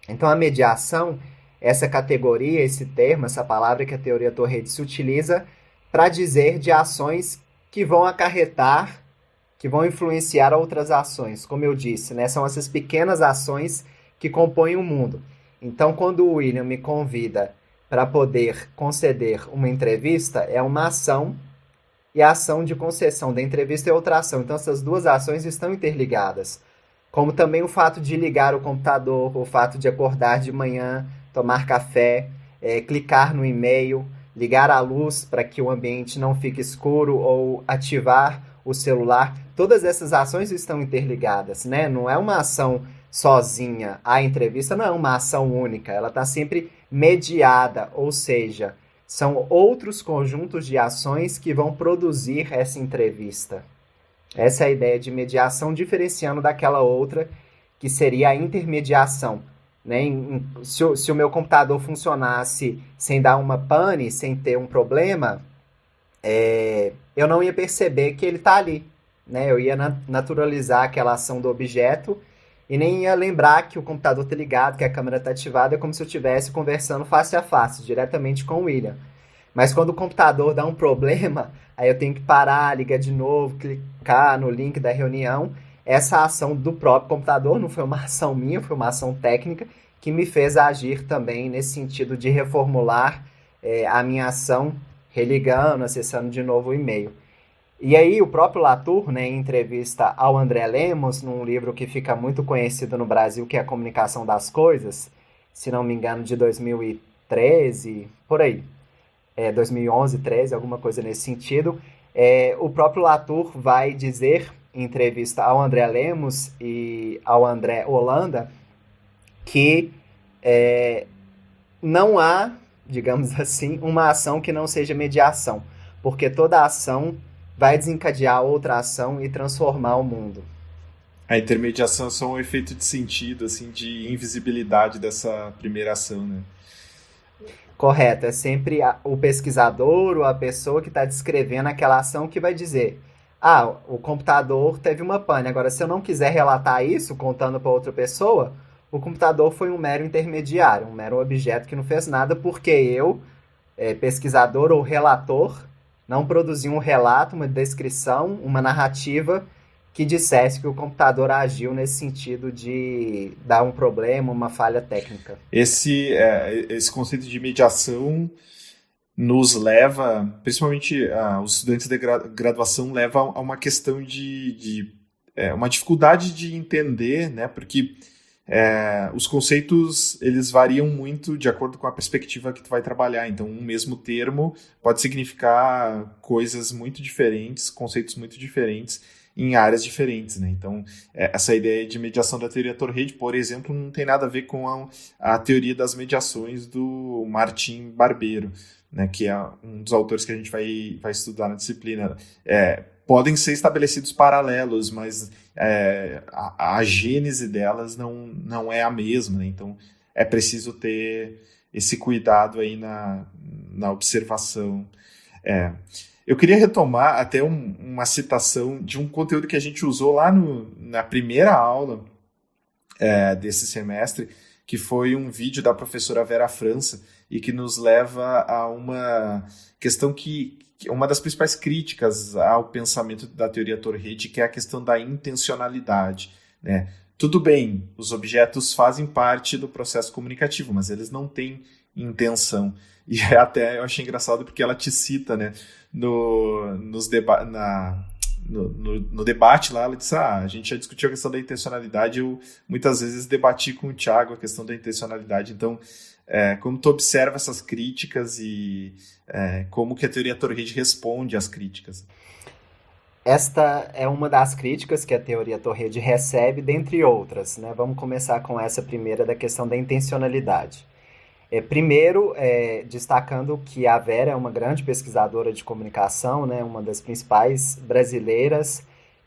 Então, a mediação, essa categoria, esse termo, essa palavra que a teoria Torrede se utiliza para dizer de ações que vão acarretar, que vão influenciar outras ações. Como eu disse, né, são essas pequenas ações que compõem o mundo. Então, quando o William me convida para poder conceder uma entrevista, é uma ação, e a ação de concessão da entrevista é outra ação. Então, essas duas ações estão interligadas. Como também o fato de ligar o computador, o fato de acordar de manhã, tomar café, clicar no e-mail, ligar a luz para que o ambiente não fique escuro ou ativar o celular. Todas essas ações estão interligadas, né? Não é uma ação sozinha. A entrevista não é uma ação única, ela está sempre mediada, ou seja, são outros conjuntos de ações que vão produzir essa entrevista. Essa é a ideia de mediação, diferenciando daquela outra, que seria a intermediação. Né? Se o meu computador funcionasse sem dar uma pane, sem ter um problema, eu não ia perceber que ele está ali. Né? Eu ia naturalizar aquela ação do objeto e nem ia lembrar que o computador está ligado, que a câmera está ativada, é como se eu estivesse conversando face a face, diretamente com o William. Mas quando o computador dá um problema, aí eu tenho que parar, ligar de novo, clicar no link da reunião. Essa ação do próprio computador não foi uma ação minha, foi uma ação técnica que me fez agir também nesse sentido de reformular a minha ação, religando, acessando de novo o e-mail. E aí o próprio Latour, né, em entrevista ao André Lemos, num livro que fica muito conhecido no Brasil, que é A Comunicação das Coisas, se não me engano, de 2013, por aí, 2011, 13, alguma coisa nesse sentido, o próprio Latour vai dizer, em entrevista ao André Lemos e ao André Holanda, que não há, digamos assim, uma ação que não seja mediação, porque toda ação vai desencadear outra ação e transformar o mundo. A intermediação é só um efeito de sentido, assim, de invisibilidade dessa primeira ação, né? Correto, é sempre o pesquisador ou a pessoa que está descrevendo aquela ação que vai dizer: o computador teve uma pane. Agora, se eu não quiser relatar isso contando para outra pessoa, o computador foi um mero intermediário, um mero objeto que não fez nada, porque eu, pesquisador ou relator, não produzi um relato, uma descrição, uma narrativa que dissesse que o computador agiu nesse sentido de dar um problema, uma falha técnica. Esse conceito de mediação nos leva, principalmente os estudantes de graduação, leva a uma questão de uma dificuldade de entender, né? Porque os conceitos, eles variam muito de acordo com a perspectiva que tu vai trabalhar. Então, um mesmo termo pode significar coisas muito diferentes, conceitos muito diferentes em áreas diferentes, né? Então, essa ideia de mediação da teoria Torrede, por exemplo, não tem nada a ver com a teoria das mediações do Martin Barbeiro, né? Que é um dos autores que a gente vai estudar na disciplina. Podem ser estabelecidos paralelos, mas a gênese delas não é a mesma, né? Então é preciso ter esse cuidado aí na observação. Eu queria retomar até uma citação de um conteúdo que a gente usou lá na primeira aula desse semestre, que foi um vídeo da professora Vera França, e que nos leva a uma questão que uma das principais críticas ao pensamento da teoria Torrede, que é a questão da intencionalidade, né? Tudo bem, os objetos fazem parte do processo comunicativo, mas eles não têm intenção. E até eu achei engraçado porque ela te cita, né, no debate lá, ela disse, a gente já discutiu a questão da intencionalidade, eu muitas vezes debati com o Thiago a questão da intencionalidade. Então, como tu observa essas críticas e como que a teoria Torrede responde às críticas? Esta é uma das críticas que a teoria Torrede recebe, dentre outras, né? Vamos começar com essa primeira, da questão da intencionalidade. Primeiro, destacando que a Vera é uma grande pesquisadora de comunicação, né? Uma das principais brasileiras,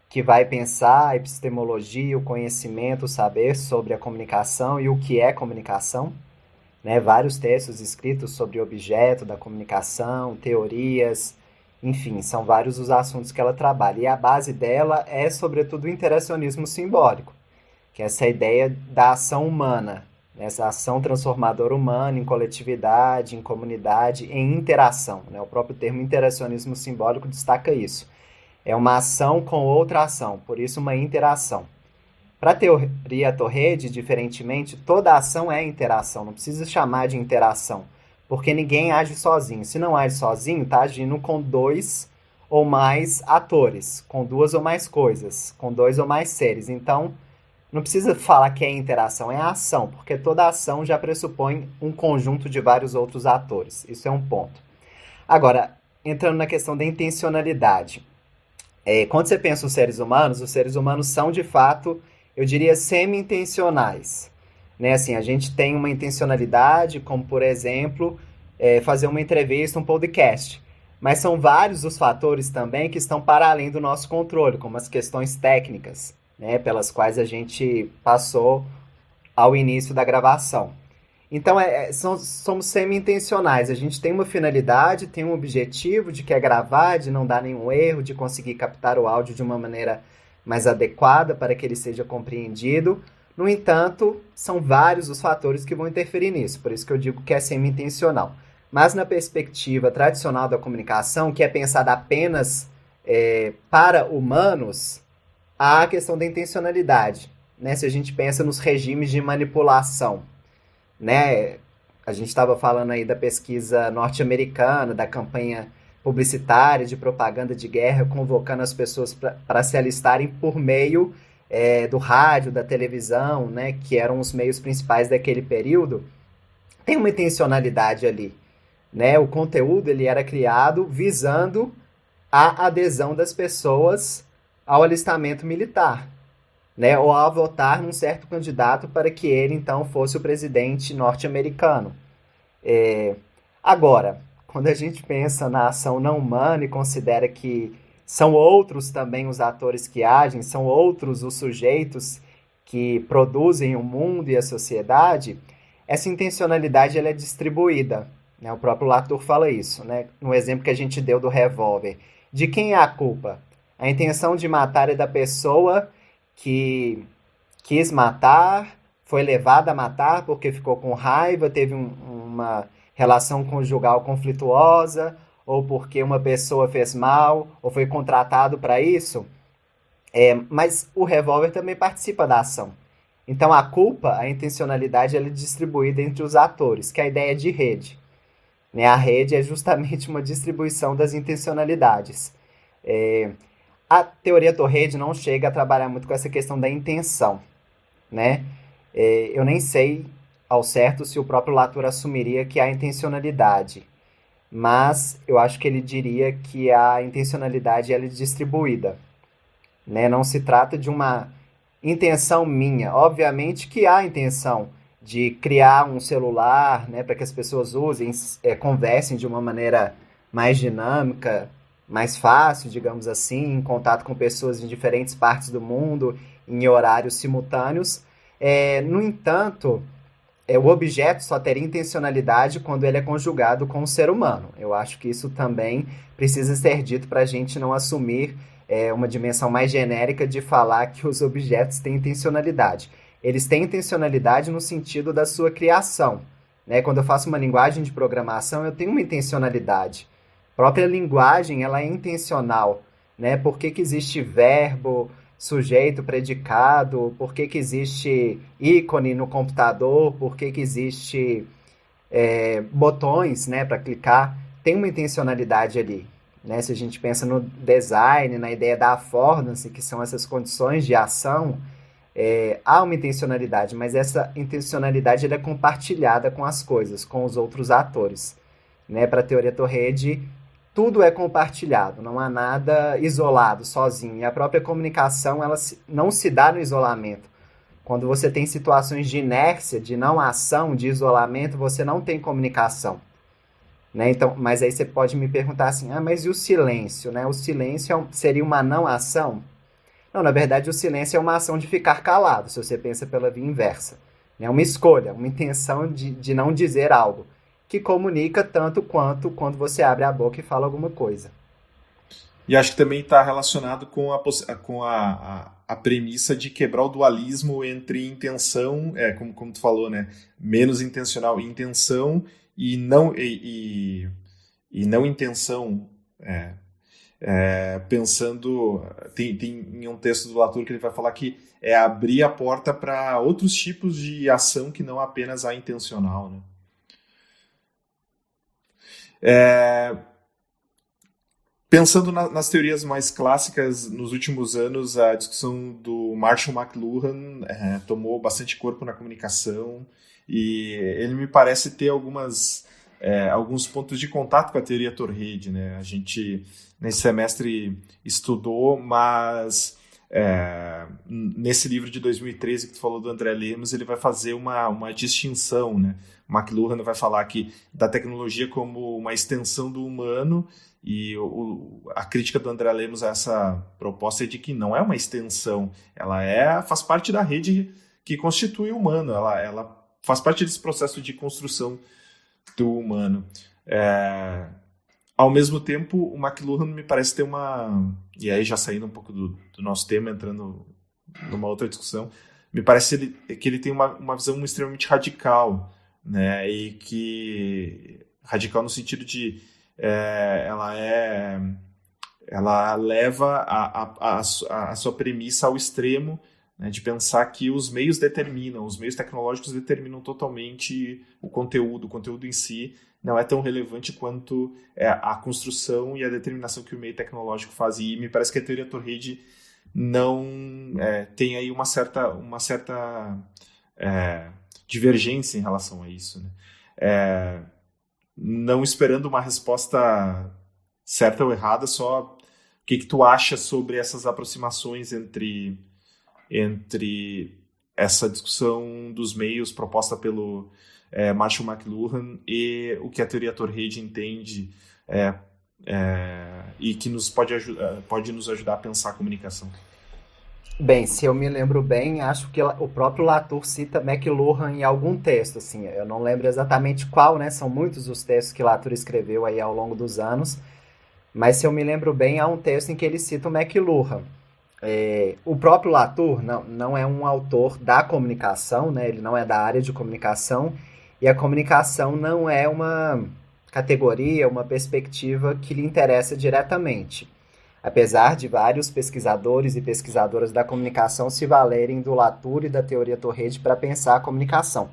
que vai pensar a epistemologia, o conhecimento, o saber sobre a comunicação e o que é comunicação. Né, vários textos escritos sobre o objeto da comunicação, teorias, enfim, são vários os assuntos que ela trabalha. E a base dela é, sobretudo, o interacionismo simbólico, que é essa ideia da ação humana, né, essa ação transformadora humana em coletividade, em comunidade, em interação. Né? O próprio termo interacionismo simbólico destaca isso. É uma ação com outra ação, por isso uma interação. Para a teoria Torrede, diferentemente, toda ação é interação, não precisa chamar de interação, porque ninguém age sozinho. Se não age sozinho, está agindo com dois ou mais atores, com duas ou mais coisas, com dois ou mais seres. Então, não precisa falar que é interação, é ação, porque toda ação já pressupõe um conjunto de vários outros atores. Isso é um ponto. Agora, entrando na questão da intencionalidade. Quando você pensa nos seres humanos são, de fato, eu diria, semi-intencionais. Né? Assim, a gente tem uma intencionalidade, como, por exemplo, fazer uma entrevista, um podcast. Mas são vários os fatores também que estão para além do nosso controle, como as questões técnicas, né, pelas quais a gente passou ao início da gravação. Então, somos semi-intencionais. A gente tem uma finalidade, tem um objetivo de que é gravar, de não dar nenhum erro, de conseguir captar o áudio de uma maneira mais adequada para que ele seja compreendido. No entanto, são vários os fatores que vão interferir nisso, por isso que eu digo que é semi-intencional. Mas na perspectiva tradicional da comunicação, que é pensada apenas para humanos, há a questão da intencionalidade, né? Se a gente pensa nos regimes de manipulação, né? A gente estava falando aí da pesquisa norte-americana, da campanha publicitária de propaganda de guerra, convocando as pessoas para se alistarem por meio do rádio, da televisão, né? Que eram os meios principais daquele período. Tem uma intencionalidade ali, né? O conteúdo ele era criado visando a adesão das pessoas ao alistamento militar, né, ou a votar num certo candidato para que ele, então, fosse o presidente norte-americano. Agora, quando a gente pensa na ação não humana e considera que são outros também os atores que agem, são outros os sujeitos que produzem o mundo e a sociedade, essa intencionalidade ela é distribuída, né? O próprio Latour fala isso, né? No exemplo que a gente deu do revólver. De quem é a culpa? A intenção de matar é da pessoa que quis matar, foi levada a matar porque ficou com raiva, teve uma relação conjugal conflituosa, ou porque uma pessoa fez mal, ou foi contratado para isso. Mas o revólver também participa da ação. Então a culpa, a intencionalidade, ela é distribuída entre os atores, que é a ideia de rede. Né? A rede é justamente uma distribuição das intencionalidades. A teoria Torrede não chega a trabalhar muito com essa questão da intenção, né? Eu nem sei ao certo se o próprio Latour assumiria que há intencionalidade, mas eu acho que ele diria que a intencionalidade ela é distribuída, né? Não se trata de uma intenção minha. Obviamente que há a intenção de criar um celular, né, para que as pessoas usem, conversem de uma maneira mais dinâmica, mais fácil, digamos assim, em contato com pessoas em diferentes partes do mundo, em horários simultâneos. No entanto, o objeto só teria intencionalidade quando ele é conjugado com o ser humano. Eu acho que isso também precisa ser dito para a gente não assumir uma dimensão mais genérica de falar que os objetos têm intencionalidade. Eles têm intencionalidade no sentido da sua criação, né? Quando eu faço uma linguagem de programação, eu tenho uma intencionalidade. A própria linguagem ela é intencional, né? Por que existe verbo, sujeito, predicado? Por que existe ícone no computador? Por que existe botões, né, para clicar? Tem uma intencionalidade ali, né? Se a gente pensa no design, na ideia da affordance, que são essas condições de ação, há uma intencionalidade, mas essa intencionalidade ela é compartilhada com as coisas, com os outros atores, né? Para a teoria Torrede, tudo é compartilhado, não há nada isolado, sozinho. E a própria comunicação ela não se dá no isolamento. Quando você tem situações de inércia, de não ação, de isolamento, você não tem comunicação. Né? Então, mas aí você pode me perguntar assim, mas e o silêncio? Né? O silêncio seria uma não ação? Não, na verdade o silêncio é uma ação de ficar calado, se você pensa pela via inversa. É uma escolha, uma intenção de não dizer algo, que comunica tanto quanto quando você abre a boca e fala alguma coisa. E acho que também está relacionado com a premissa de quebrar o dualismo entre intenção, como tu falou, né? Menos intencional, intenção e não intenção. Pensando, tem um texto do Latour que ele vai falar que é abrir a porta para outros tipos de ação que não apenas a intencional, né? Pensando nas teorias mais clássicas, nos últimos anos a discussão do Marshall McLuhan tomou bastante corpo na comunicação e ele me parece ter alguns pontos de contato com a teoria Torrede, né? A gente nesse semestre estudou, mas Nesse livro de 2013 que tu falou do André Lemos, ele vai fazer uma distinção, né? O McLuhan vai falar da tecnologia como uma extensão do humano, e a crítica do André Lemos a essa proposta é de que não é uma extensão, ela faz parte da rede que constitui o humano, ela faz parte desse processo de construção do humano. Ao mesmo tempo, o McLuhan me parece ter e aí já saindo um pouco do nosso tema, entrando numa outra discussão, me parece que ele tem uma visão extremamente radical, né? E que radical no sentido de ela leva a sua premissa ao extremo, né, de pensar que os meios tecnológicos determinam totalmente o conteúdo em si não é tão relevante quanto a construção e a determinação que o meio tecnológico faz. E me parece que a teoria Torredi não tem aí uma certa divergência em relação a isso, né? Não esperando uma resposta certa ou errada, só o que tu acha sobre essas aproximações entre essa discussão dos meios proposta pelo Marshall McLuhan e o que a teoria Torredi entende e que pode nos ajudar a pensar a comunicação. Bem, se eu me lembro bem, acho que o próprio Latour cita McLuhan em algum texto, assim, eu não lembro exatamente qual, né? São muitos os textos que Latour escreveu aí ao longo dos anos, mas se eu me lembro bem, há um texto em que ele cita o McLuhan. O próprio Latour não é um autor da comunicação, né? Ele não é da área de comunicação, e a comunicação não é uma categoria, uma perspectiva que lhe interessa diretamente. Apesar de vários pesquisadores e pesquisadoras da comunicação se valerem do Latour e da teoria Torredi para pensar a comunicação.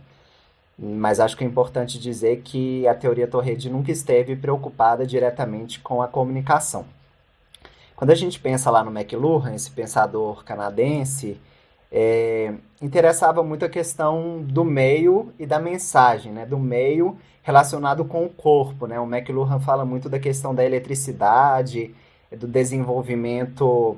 Mas acho que é importante dizer que a teoria Torredi nunca esteve preocupada diretamente com a comunicação. Quando a gente pensa lá no McLuhan, esse pensador canadense, interessava muito a questão do meio e da mensagem, né? Do meio relacionado com o corpo, né? O McLuhan fala muito da questão da eletricidade, do desenvolvimento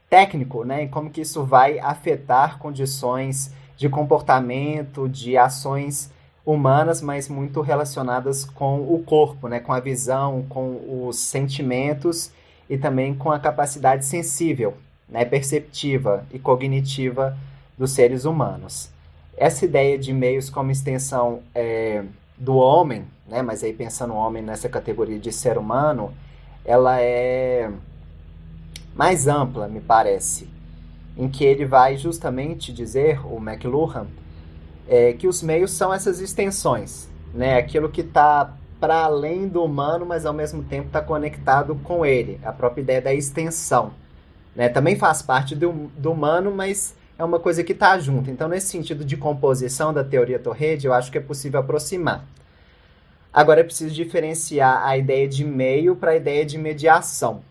técnico, né? E como que isso vai afetar condições de comportamento, de ações humanas, mas muito relacionadas com o corpo, né? Com a visão, com os sentimentos e também com a capacidade sensível, né? Perceptiva e cognitiva dos seres humanos. Essa ideia de meios como extensão do homem, né? Mas aí pensando o homem nessa categoria de ser humano, ela é mais ampla, me parece, em que ele vai justamente dizer, o McLuhan, que os meios são essas extensões, né? Aquilo que está para além do humano, mas ao mesmo tempo está conectado com ele, a própria ideia da extensão, né? Também faz parte do humano, mas é uma coisa que está junto. Então, nesse sentido de composição da teoria Torredi, eu acho que é possível aproximar. Agora é preciso diferenciar a ideia de meio para a ideia de mediação.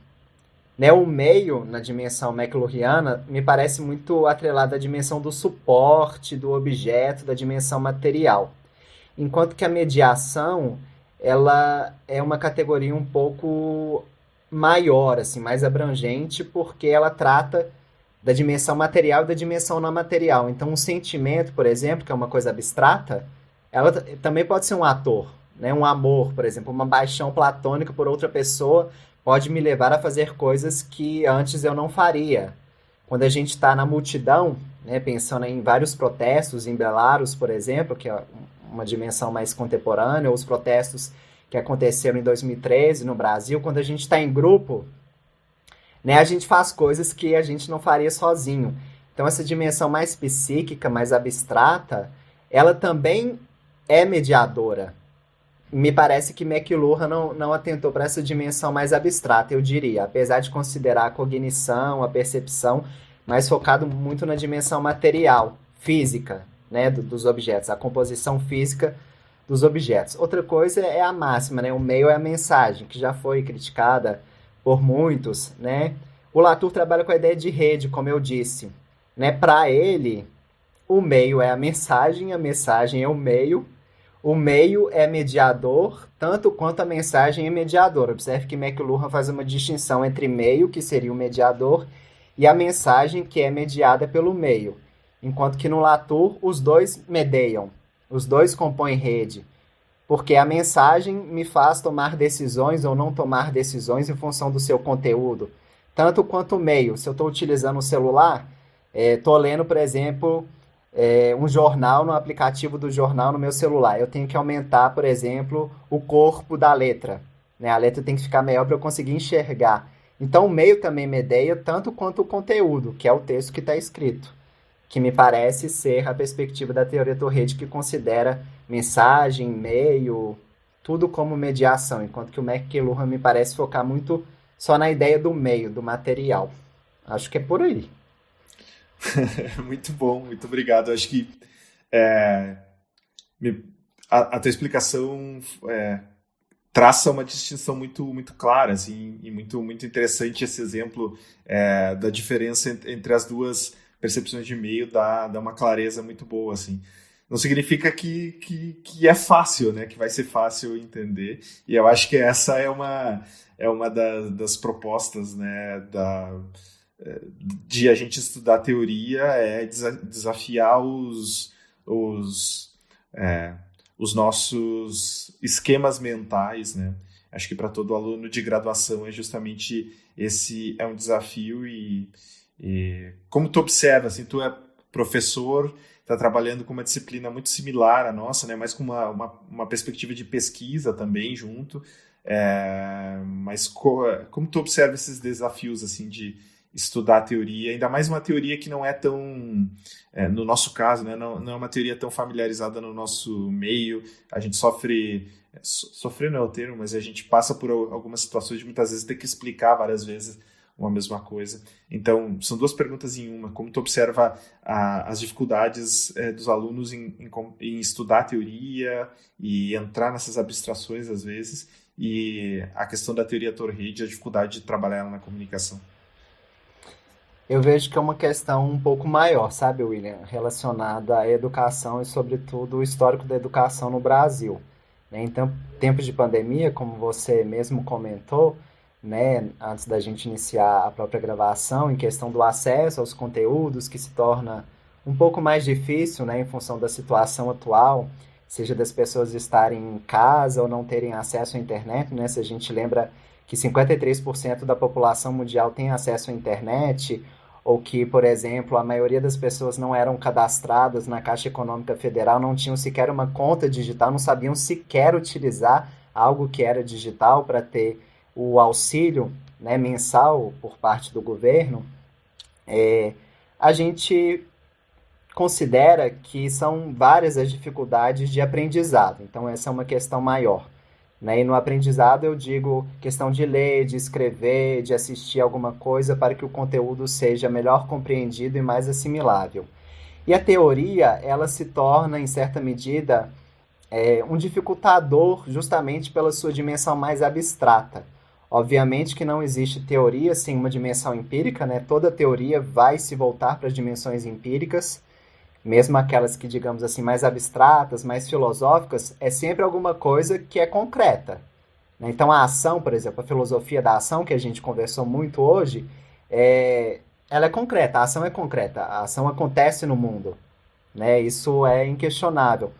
Né? O meio, na dimensão McLuhaniana, me parece muito atrelado à dimensão do suporte, do objeto, da dimensão material. Enquanto que a mediação, ela é uma categoria um pouco maior, assim, mais abrangente, porque ela trata da dimensão material e da dimensão não material. Então, um sentimento, por exemplo, que é uma coisa abstrata, ela também pode ser um ator. Né? Um amor, por exemplo, uma paixão platônica por outra pessoa pode me levar a fazer coisas que antes eu não faria. Quando a gente está na multidão, né, pensando em vários protestos, em Belarus, por exemplo, que é uma dimensão mais contemporânea, ou os protestos que aconteceram em 2013 no Brasil, quando a gente está em grupo, né, a gente faz coisas que a gente não faria sozinho. Então, essa dimensão mais psíquica, mais abstrata, ela também é mediadora. Me parece que McLuhan não atentou para essa dimensão mais abstrata, eu diria, apesar de considerar a cognição, a percepção, mais focado muito na dimensão material, física, né, dos objetos, a composição física dos objetos. Outra coisa é a máxima, né, o meio é a mensagem, que já foi criticada por muitos, né. O Latour trabalha com a ideia de rede, como eu disse, né, para ele, o meio é a mensagem é o meio é mediador, tanto quanto a mensagem é mediadora. Observe que McLuhan faz uma distinção entre meio, que seria o mediador, e a mensagem que é mediada pelo meio. Enquanto que no Latour, os dois mediam, os dois compõem rede, porque a mensagem me faz tomar decisões ou não tomar decisões em função do seu conteúdo, tanto quanto o meio. Se eu estou utilizando o celular, estou lendo, por exemplo, um jornal no aplicativo do jornal no meu celular. Eu tenho que aumentar, por exemplo, o corpo da letra. Né? A letra tem que ficar maior para eu conseguir enxergar. Então, o meio também medeia tanto quanto o conteúdo, que é o texto que está escrito, que me parece ser a perspectiva da teoria Torrede, que considera mensagem, meio, tudo como mediação, enquanto que o McLuhan me parece focar muito só na ideia do meio, do material. Acho que é por aí. Muito bom, muito obrigado. Acho que é, a tua explicação traça uma distinção muito clara, assim, e muito interessante esse exemplo da diferença entre as duas percepções de meio, dá uma clareza muito boa, assim. Não significa que é fácil, né? Que vai ser fácil entender. E eu acho que essa é uma das propostas, né? De a gente estudar teoria, desafiar os nossos esquemas mentais, né? Acho que para todo aluno de graduação é justamente esse um desafio e como tu observa, assim, tu é professor, está trabalhando com uma disciplina muito similar à nossa, né? Mas com uma perspectiva de pesquisa também junto. Mas como tu observa esses desafios, assim, de estudar a teoria, ainda mais uma teoria que não é tão, no nosso caso, né, não é uma teoria tão familiarizada no nosso meio, a gente sofrer não é o termo, mas a gente passa por algumas situações de muitas vezes ter que explicar várias vezes uma mesma coisa. Então, são duas perguntas em uma. Como tu observa as dificuldades dos alunos em estudar a teoria e entrar nessas abstrações às vezes, e a questão da teoria Torrede, a dificuldade de trabalhar ela na comunicação? Eu vejo que é uma questão um pouco maior, sabe, William, relacionada à educação e, sobretudo, o histórico da educação no Brasil. Né? Em tempos de pandemia, como você mesmo comentou, né, antes da gente iniciar a própria gravação, em questão do acesso aos conteúdos, que se torna um pouco mais difícil, né, em função da situação atual, seja das pessoas estarem em casa ou não terem acesso à internet, né? Se a gente lembra que 53% da população mundial tem acesso à internet, ou que, por exemplo, a maioria das pessoas não eram cadastradas na Caixa Econômica Federal, não tinham sequer uma conta digital, não sabiam sequer utilizar algo que era digital para ter o auxílio, né, mensal por parte do governo. A gente considera que são várias as dificuldades de aprendizado, então essa é uma questão maior. Né? E no aprendizado eu digo questão de ler, de escrever, de assistir alguma coisa para que o conteúdo seja melhor compreendido e mais assimilável. E a teoria, ela se torna, em certa medida, um dificultador justamente pela sua dimensão mais abstrata. Obviamente que não existe teoria sem uma dimensão empírica, né? Toda teoria vai se voltar para as dimensões empíricas, mesmo aquelas que, digamos assim, mais abstratas, mais filosóficas, é sempre alguma coisa que é concreta. Né? Então, a ação, por exemplo, a filosofia da ação, que a gente conversou muito hoje, ela é concreta, a ação é concreta, a ação acontece no mundo. Né? Isso é inquestionável.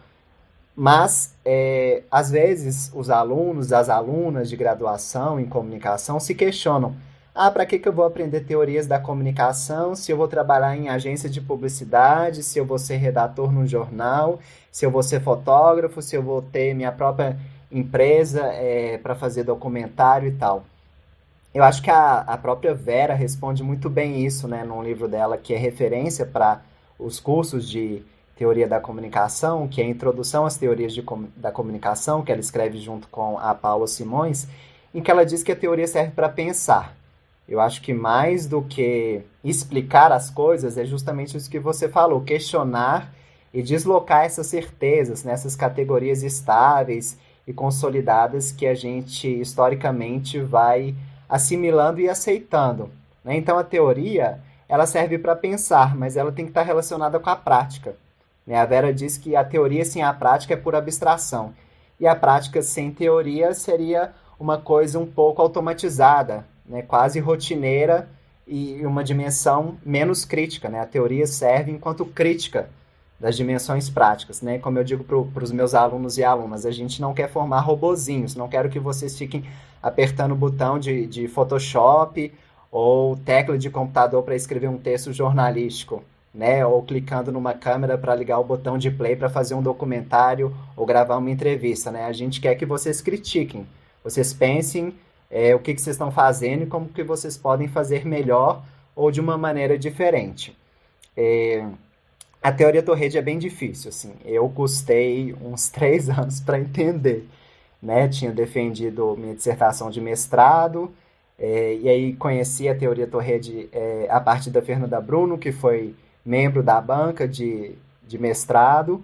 Mas, às vezes, os alunos, as alunas de graduação em comunicação se questionam: para que eu vou aprender teorias da comunicação se eu vou trabalhar em agência de publicidade, se eu vou ser redator num jornal, se eu vou ser fotógrafo, se eu vou ter minha própria empresa para fazer documentário e tal. Eu acho que a própria Vera responde muito bem isso, né, num livro dela que é referência para os cursos de teoria da comunicação, que é a Introdução às Teorias da Comunicação, que ela escreve junto com a Paula Simões, em que ela diz que a teoria serve para pensar. Eu acho que mais do que explicar as coisas é justamente isso que você falou, questionar e deslocar essas certezas, né, essas categorias estáveis e consolidadas que a gente historicamente vai assimilando e aceitando. Né? Então a teoria, ela serve para pensar, mas ela tem que estar relacionada com a prática. Né? A Vera diz que a teoria sem a prática é pura abstração. E a prática sem teoria seria uma coisa um pouco automatizada, né? Quase rotineira, e uma dimensão menos crítica, né? A teoria serve enquanto crítica das dimensões práticas, né? Como eu digo para os meus alunos e alunas, a gente não quer formar robozinhos, não quero que vocês fiquem apertando o botão de Photoshop ou tecla de computador para escrever um texto jornalístico, né? Ou clicando numa câmera para ligar o botão de play para fazer um documentário ou gravar uma entrevista, né? A gente quer que vocês critiquem, vocês pensem o que vocês estão fazendo e como que vocês podem fazer melhor ou de uma maneira diferente. A teoria Torrede é bem difícil, assim. Eu custei uns 3 anos para entender, né? Tinha defendido minha dissertação de mestrado, e aí conheci a teoria Torrede a partir da Fernanda Bruno, que foi membro da banca de mestrado,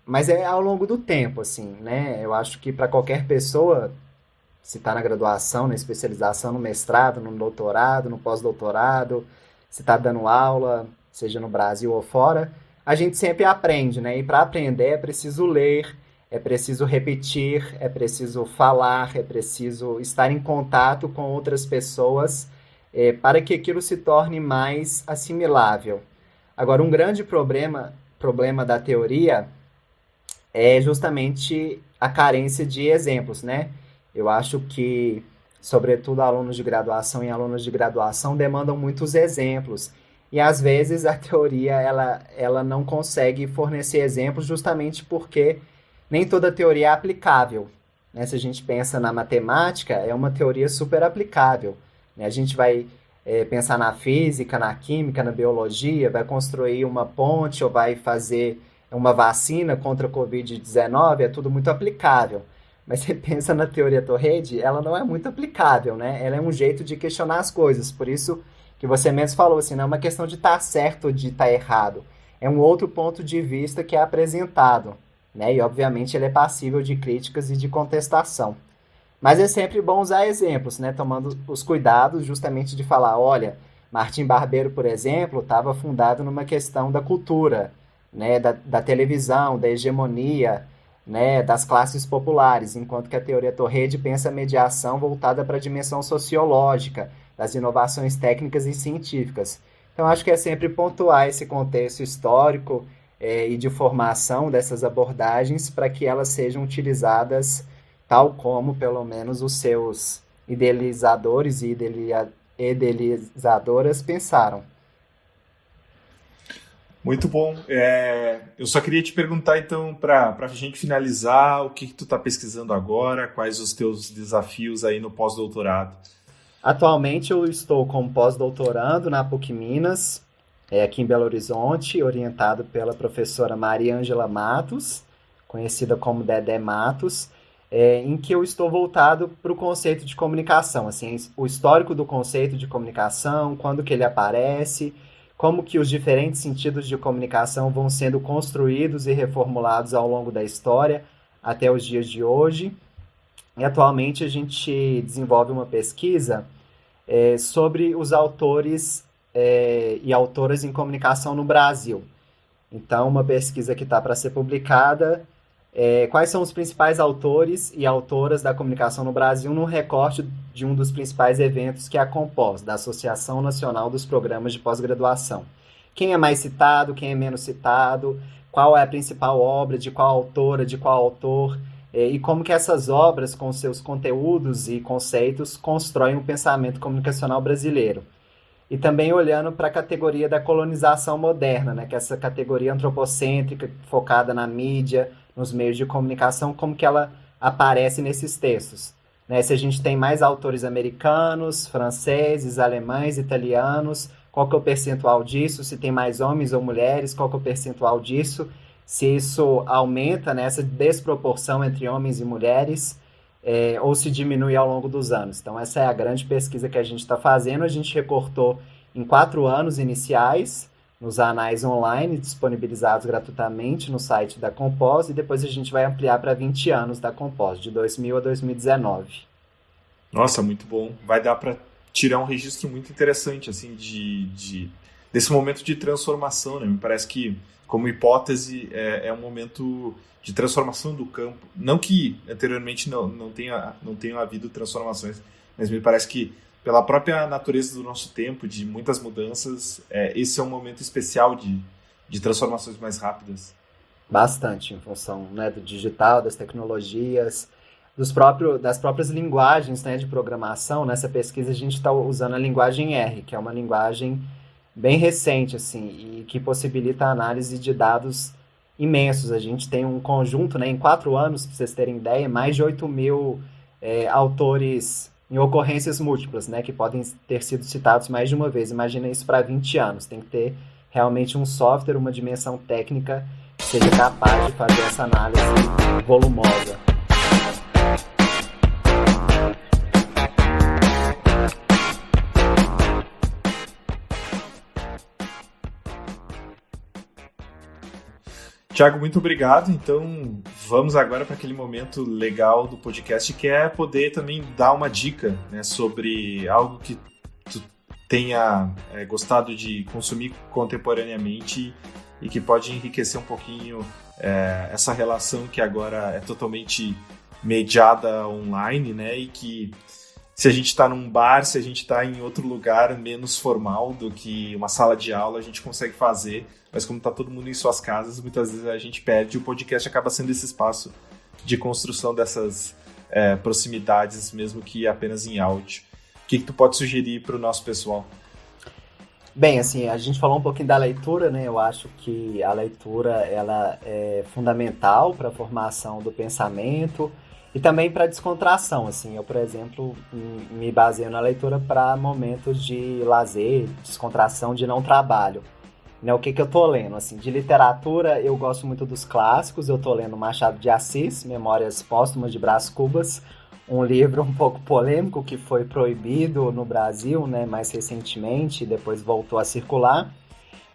mas é ao longo do tempo, assim, né? Eu acho que para qualquer pessoa, se está na graduação, na especialização, no mestrado, no doutorado, no pós-doutorado, se está dando aula, seja no Brasil ou fora, a gente sempre aprende, né? E para aprender é preciso ler, é preciso repetir, é preciso falar, é preciso estar em contato com outras pessoas para que aquilo se torne mais assimilável. Agora, um grande problema da teoria é justamente a carência de exemplos, né? Eu acho que, sobretudo, alunos de graduação e alunos de graduação demandam muitos exemplos. E, às vezes, a teoria ela não consegue fornecer exemplos justamente porque nem toda teoria é aplicável, né? Se a gente pensa na matemática, é uma teoria super aplicável, né? A gente vai pensar na física, na química, na biologia, vai construir uma ponte ou vai fazer uma vacina contra a Covid-19, é tudo muito aplicável. Mas você pensa na teoria Torrede, ela não é muito aplicável, né? Ela é um jeito de questionar as coisas. Por isso que você mesmo falou, assim, não é uma questão de estar certo ou de estar errado. É um outro ponto de vista que é apresentado, né? E, obviamente, ele é passível de críticas e de contestação. Mas é sempre bom usar exemplos, né? Tomando os cuidados justamente de falar, olha, Martim Barbeiro, por exemplo, estava fundado numa questão da cultura, né? Da televisão, da hegemonia, né, das classes populares, enquanto que a teoria Torrede pensa a mediação voltada para a dimensão sociológica, das inovações técnicas e científicas. Então, acho que é sempre pontuar esse contexto histórico e de formação dessas abordagens para que elas sejam utilizadas tal como, pelo menos, os seus idealizadores e idealizadoras pensaram. Muito bom. Eu só queria te perguntar, então, para a gente finalizar, o que tu está pesquisando agora, quais os teus desafios aí no pós-doutorado? Atualmente eu estou como pós-doutorando na PUC Minas, aqui em Belo Horizonte, orientado pela professora Maria Ângela Matos, conhecida como Dedé Matos, em que eu estou voltado para o conceito de comunicação, assim, o histórico do conceito de comunicação, quando que ele aparece, como que os diferentes sentidos de comunicação vão sendo construídos e reformulados ao longo da história até os dias de hoje. E atualmente a gente desenvolve uma pesquisa sobre os autores e autoras em comunicação no Brasil. Então, uma pesquisa que está para ser publicada, quais são os principais autores e autoras da comunicação no Brasil num recorte de um dos principais eventos que é a Compós, da Associação Nacional dos Programas de Pós-Graduação. Quem é mais citado, quem é menos citado, qual é a principal obra, de qual autora, de qual autor, e como que essas obras, com seus conteúdos e conceitos, constroem o pensamento comunicacional brasileiro. E também olhando para a categoria da colonização moderna, né, que é essa categoria antropocêntrica, focada na mídia, nos meios de comunicação, como que ela aparece nesses textos. Né? Se a gente tem mais autores americanos, franceses, alemães, italianos, qual que é o percentual disso? Se tem mais homens ou mulheres, qual que é o percentual disso? Se isso aumenta, né, essa desproporção entre homens e mulheres, ou se diminui ao longo dos anos. Então, essa é a grande pesquisa que a gente está fazendo. A gente recortou em 4 anos iniciais, nos anais online, disponibilizados gratuitamente no site da Compós, e depois a gente vai ampliar para 20 anos da Compós, de 2000 a 2019. Nossa, muito bom. Vai dar para tirar um registro muito interessante, assim, desse momento de transformação, né? Me parece que, como hipótese, é um momento de transformação do campo. Não que anteriormente não tenha havido transformações, mas me parece que pela própria natureza do nosso tempo, de muitas mudanças, esse é um momento especial de transformações mais rápidas? Bastante, em função, né, do digital, das tecnologias, das próprias linguagens, né, de programação. Nessa pesquisa a gente está usando a linguagem R, que é uma linguagem bem recente, assim, e que possibilita a análise de dados imensos. A gente tem um conjunto, né, em 4 anos, para vocês terem ideia, mais de 8.000 autores em ocorrências múltiplas, né, que podem ter sido citados mais de uma vez. Imagina isso para 20 anos. Tem que ter realmente um software, uma dimensão técnica que seja capaz de fazer essa análise volumosa. Thiago, muito obrigado. Então, vamos agora para aquele momento legal do podcast, que é poder também dar uma dica, né, sobre algo que tu tenha gostado de consumir contemporaneamente e que pode enriquecer um pouquinho essa relação que agora é totalmente mediada online, né, e que se a gente está num bar, se a gente está em outro lugar menos formal do que uma sala de aula, a gente consegue fazer. Mas como está todo mundo em suas casas, muitas vezes a gente perde e o podcast acaba sendo esse espaço de construção dessas proximidades, mesmo que apenas em áudio. O que tu pode sugerir para o nosso pessoal? Bem, assim, a gente falou um pouquinho da leitura, né? Eu acho que a leitura ela é fundamental para a formação do pensamento e também para a descontração. Assim, eu, por exemplo, me baseio na leitura para momentos de lazer, descontração, de não trabalho. Né, o que eu tô lendo? Assim, de literatura, eu gosto muito dos clássicos. Eu tô lendo Machado de Assis, Memórias Póstumas de Brás Cubas, um livro um pouco polêmico que foi proibido no Brasil, né, mais recentemente, e depois voltou a circular.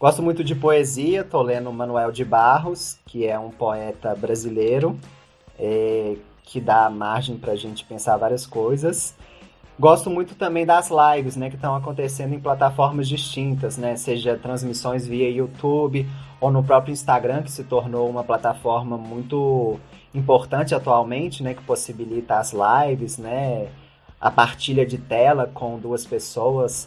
Gosto muito de poesia, tô lendo Manuel de Barros, que é um poeta brasileiro, que dá margem pra gente pensar várias coisas. Gosto muito também das lives, né, que estão acontecendo em plataformas distintas, né, seja transmissões via YouTube ou no próprio Instagram, que se tornou uma plataforma muito importante atualmente, né, que possibilita as lives, né, a partilha de tela com 2 pessoas.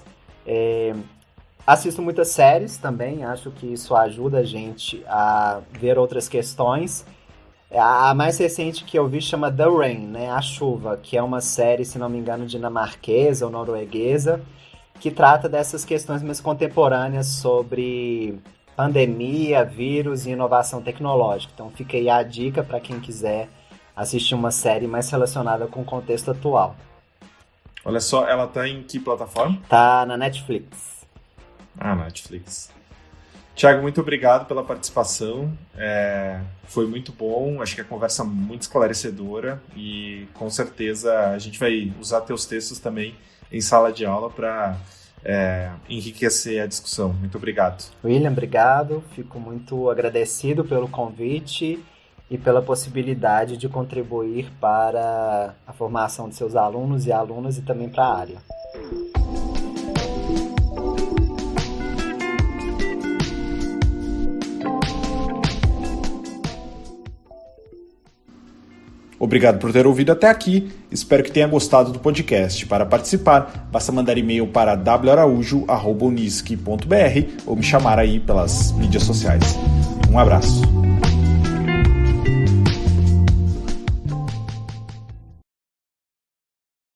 Assisto muitas séries também, acho que isso ajuda a gente a ver outras questões. A mais recente que eu vi chama The Rain, né? A Chuva, que é uma série, se não me engano, dinamarquesa ou norueguesa, que trata dessas questões mais contemporâneas sobre pandemia, vírus e inovação tecnológica. Então fica aí a dica para quem quiser assistir uma série mais relacionada com o contexto atual. Olha só, ela tá em que plataforma? Tá na Netflix. Netflix. Thiago, muito obrigado pela participação, foi muito bom, acho que a conversa é muito esclarecedora e com certeza a gente vai usar teus textos também em sala de aula para enriquecer a discussão. Muito obrigado. William, obrigado, fico muito agradecido pelo convite e pela possibilidade de contribuir para a formação de seus alunos e alunas e também para a área. Obrigado por ter ouvido até aqui, espero que tenha gostado do podcast. Para participar, basta mandar e-mail para waraújo@unisc.br ou me chamar aí pelas mídias sociais. Um abraço.